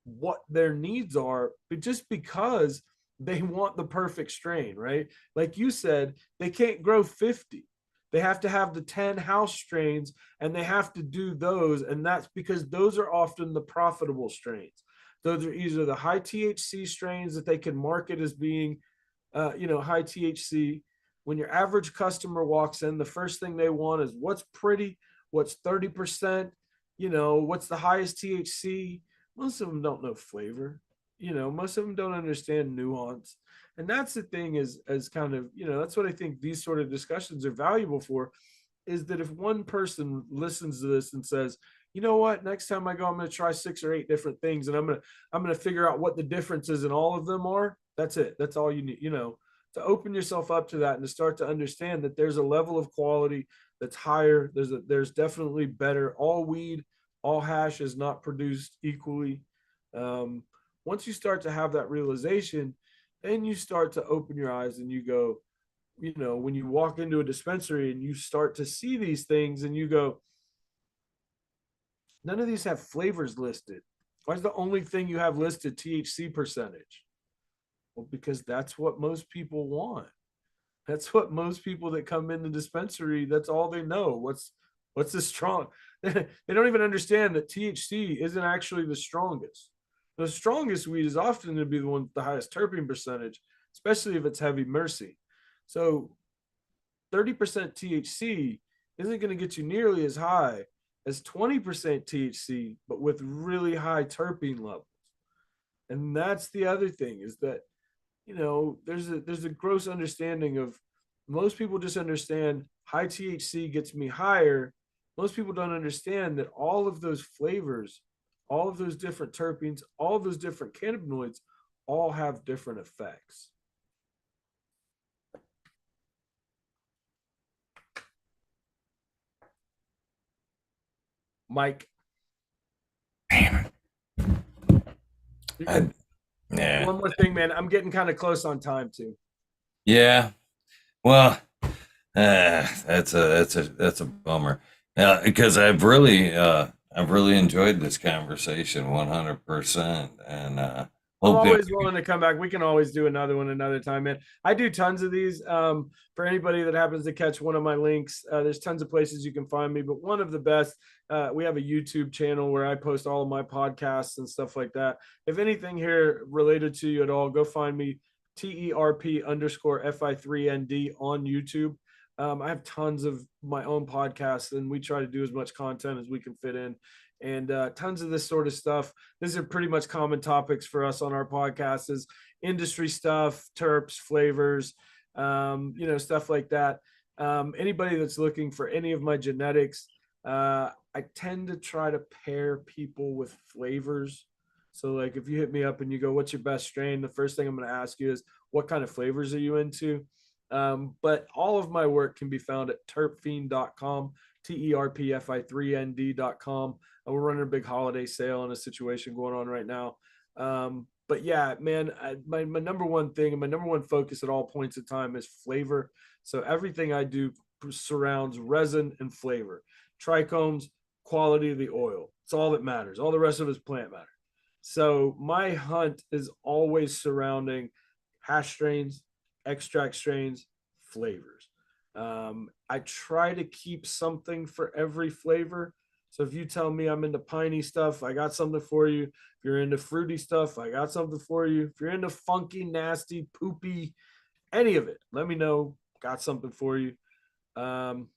what their needs are, but just because they want the perfect strain, right? Like you said, they can't grow 50. They have to have the 10 house strains, and they have to do those. And that's because those are often the profitable strains. Those are either the high THC strains that they can market as being, high THC. When your average customer walks in, the first thing they want is what's pretty, what's 30%, what's the highest THC. Most of them don't know flavor. Most of them don't understand nuance. And that's the thing, is as kind of, that's what I think these sort of discussions are valuable for, is that if one person listens to this and says, you know what, next time I go, I'm going to try 6 or 8 different things, and I'm going to figure out what the differences in all of them are. That's it. That's all you need, to open yourself up to that, and to start to understand that there's a level of quality that's higher. There's definitely better. All weed, all hash is not produced equally. Once you start to have that realization, then you start to open your eyes and you go, when you walk into a dispensary and you start to see these things and you go, none of these have flavors listed. Why is the only thing you have listed THC percentage? Well, because that's what most people want. That's what most people that come in the dispensary, that's all they know. What's the strong? They don't even understand that THC isn't actually the strongest. The strongest weed is often going to be the one with the highest terpene percentage, especially if it's heavy mercy. So 30% THC isn't going to get you nearly as high as 20% THC, but with really high terpene levels. And that's the other thing, is that, there's a gross understanding of, most people just understand high THC gets me higher. Most people don't understand that all of those flavors, all of those different terpenes, all of those different cannabinoids all have different effects. Mike. Yeah. One more thing, man. I'm getting kind of close on time too. Yeah. Well, that's a bummer. Because I've really enjoyed this conversation 100%, and I'm hope always willing to come back. We can always do another one another time, man. I do tons of these. For anybody that happens to catch one of my links, there's tons of places you can find me, but one of the best, we have a YouTube channel where I post all of my podcasts and stuff like that. If anything here related to you at all, go find me, Terpfi_Fi3nd on YouTube. I have tons of my own podcasts, and we try to do as much content as we can fit in, and tons of this sort of stuff. These are pretty much common topics for us on our podcast, is industry stuff, terps, flavors, stuff like that. Anybody that's looking for any of my genetics, I tend to try to pair people with flavors. So, like, if you hit me up and you go, "What's your best strain?" The first thing I'm going to ask you is, "What kind of flavors are you into?" But all of my work can be found at terpfiend.com, terpfi3nd.com. We're running a big holiday sale and a situation going on right now. But yeah, man, my number one thing and my number one focus at all points of time is flavor. So everything I do surrounds resin and flavor. Trichomes, quality of the oil. It's all that matters. All the rest of it is plant matter. So my hunt is always surrounding hash strains, extract strains, flavors. I try to keep something for every flavor. So if you tell me I'm into piney stuff, I got something for you. If you're into fruity stuff, I got something for you. If you're into funky, nasty, poopy, any of it, let me know. Got something for you. Um,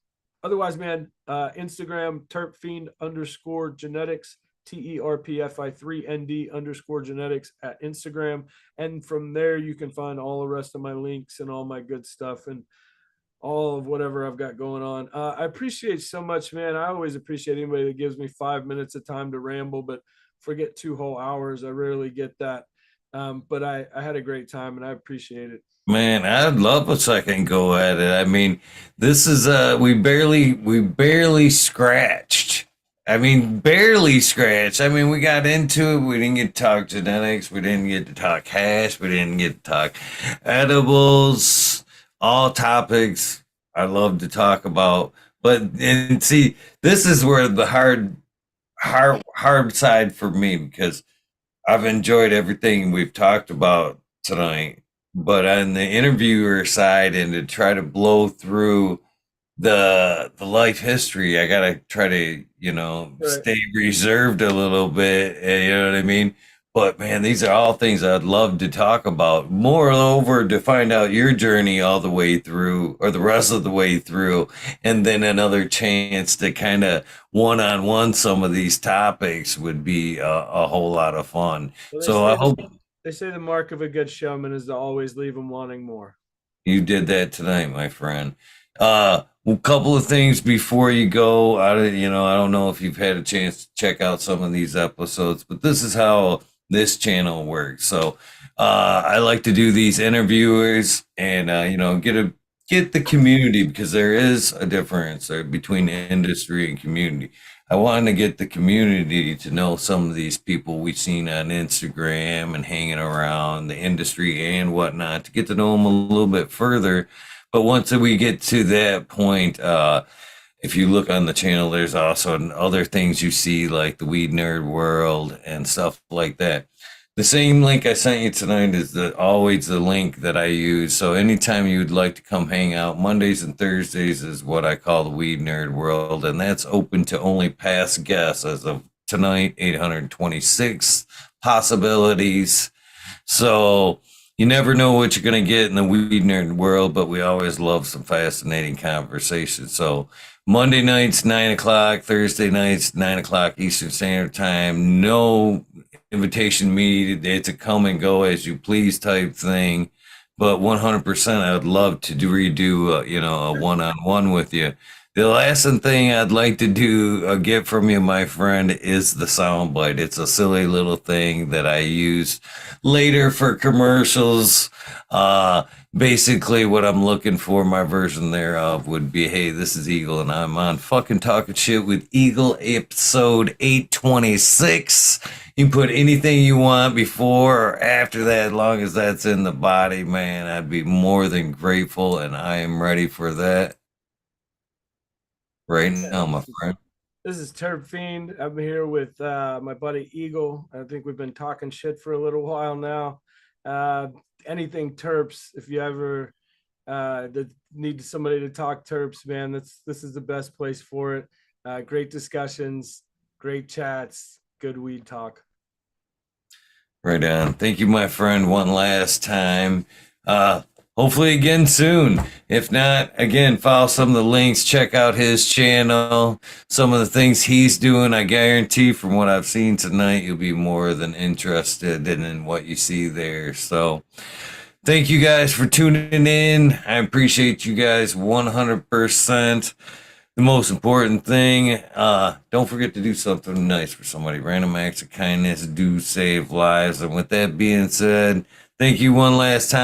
Otherwise, man, Instagram, terpfiend underscore genetics, TERPFI3ND underscore genetics at Instagram. And from there, you can find all the rest of my links and all my good stuff and all of whatever I've got going on. I appreciate so much, man. I always appreciate anybody that gives me 5 minutes of time to ramble, but forget 2 whole hours. I rarely get that. But I had a great time and I appreciate it. Man, I'd love a second go at it. I mean, this is we barely scratched. I mean, barely scratched. I mean, we got into it. We didn't get to talk genetics. We didn't get to talk hash. We didn't get to talk edibles. All topics I love to talk about. But and see, this is where the hard side for me because I've enjoyed everything we've talked about tonight, but on the interviewer side and to try to blow through the life history, I gotta try to, Right. stay reserved a little bit, you know what I mean? But man, these are all things I'd love to talk about. Moreover, to find out your journey all the way through or the rest of the way through, and then another chance to kind of one-on-one some of these topics would be a whole lot of fun. Well, So I hope they say the mark of a good showman is to always leave them wanting more. you did that tonight, my friend. A couple of things before you go. I don't know if you've had a chance to check out some of these episodes, but this is how this channel works. So, I like to do these interviewers and get the community because there is a difference between industry and community. I wanted to get the community to know some of these people we've seen on Instagram and hanging around the industry and whatnot to get to know them a little bit further. But once we get to that point, if you look on the channel, there's also other things you see like the Weed Nerd World and stuff like that. The same link I sent you tonight is always the link that I use. So anytime you'd like to come hang out, Mondays and Thursdays is what I call the Weed Nerd World, and that's open to only past guests as of tonight, 826 possibilities. So you never know what you're going to get in the Weed Nerd World, but we always love some fascinating conversation. So Monday nights, 9 o'clock, Thursday nights, 9 o'clock Eastern Standard Time. No invitation me. It's a come and go as you please type thing. But 100%, I would love to redo, a one-on-one with you. The last thing I'd like to do, get from you, my friend, is the soundbite. It's a silly little thing that I use later for commercials. Basically, what I'm looking for, my version thereof, would be, hey, this is Eagle, and I'm on fucking Talking Shit with Eagle, episode 826. You can put anything you want before or after that, as long as that's in the body, man. I'd be more than grateful, and I am ready for that right Yeah, now, my friend. this is Terp Fiend. I'm here with my buddy Eagle. I think we've been talking shit for a little while now. Uh, Anything Terps, if you ever need somebody to talk Terps, man, this is the best place for it. Great discussions, great chats, good weed talk. Right on. Thank you, my friend, one last time. Uh, Hopefully again soon. If not, again, follow some of the links, check out his channel, some of the things he's doing. I guarantee from what I've seen tonight, you'll be more than interested in what you see there. So Thank you guys for tuning in. I appreciate you guys 100%. The most important thing, don't forget to do something nice for somebody. Random acts of kindness do save lives. And with that being said, thank you one last time.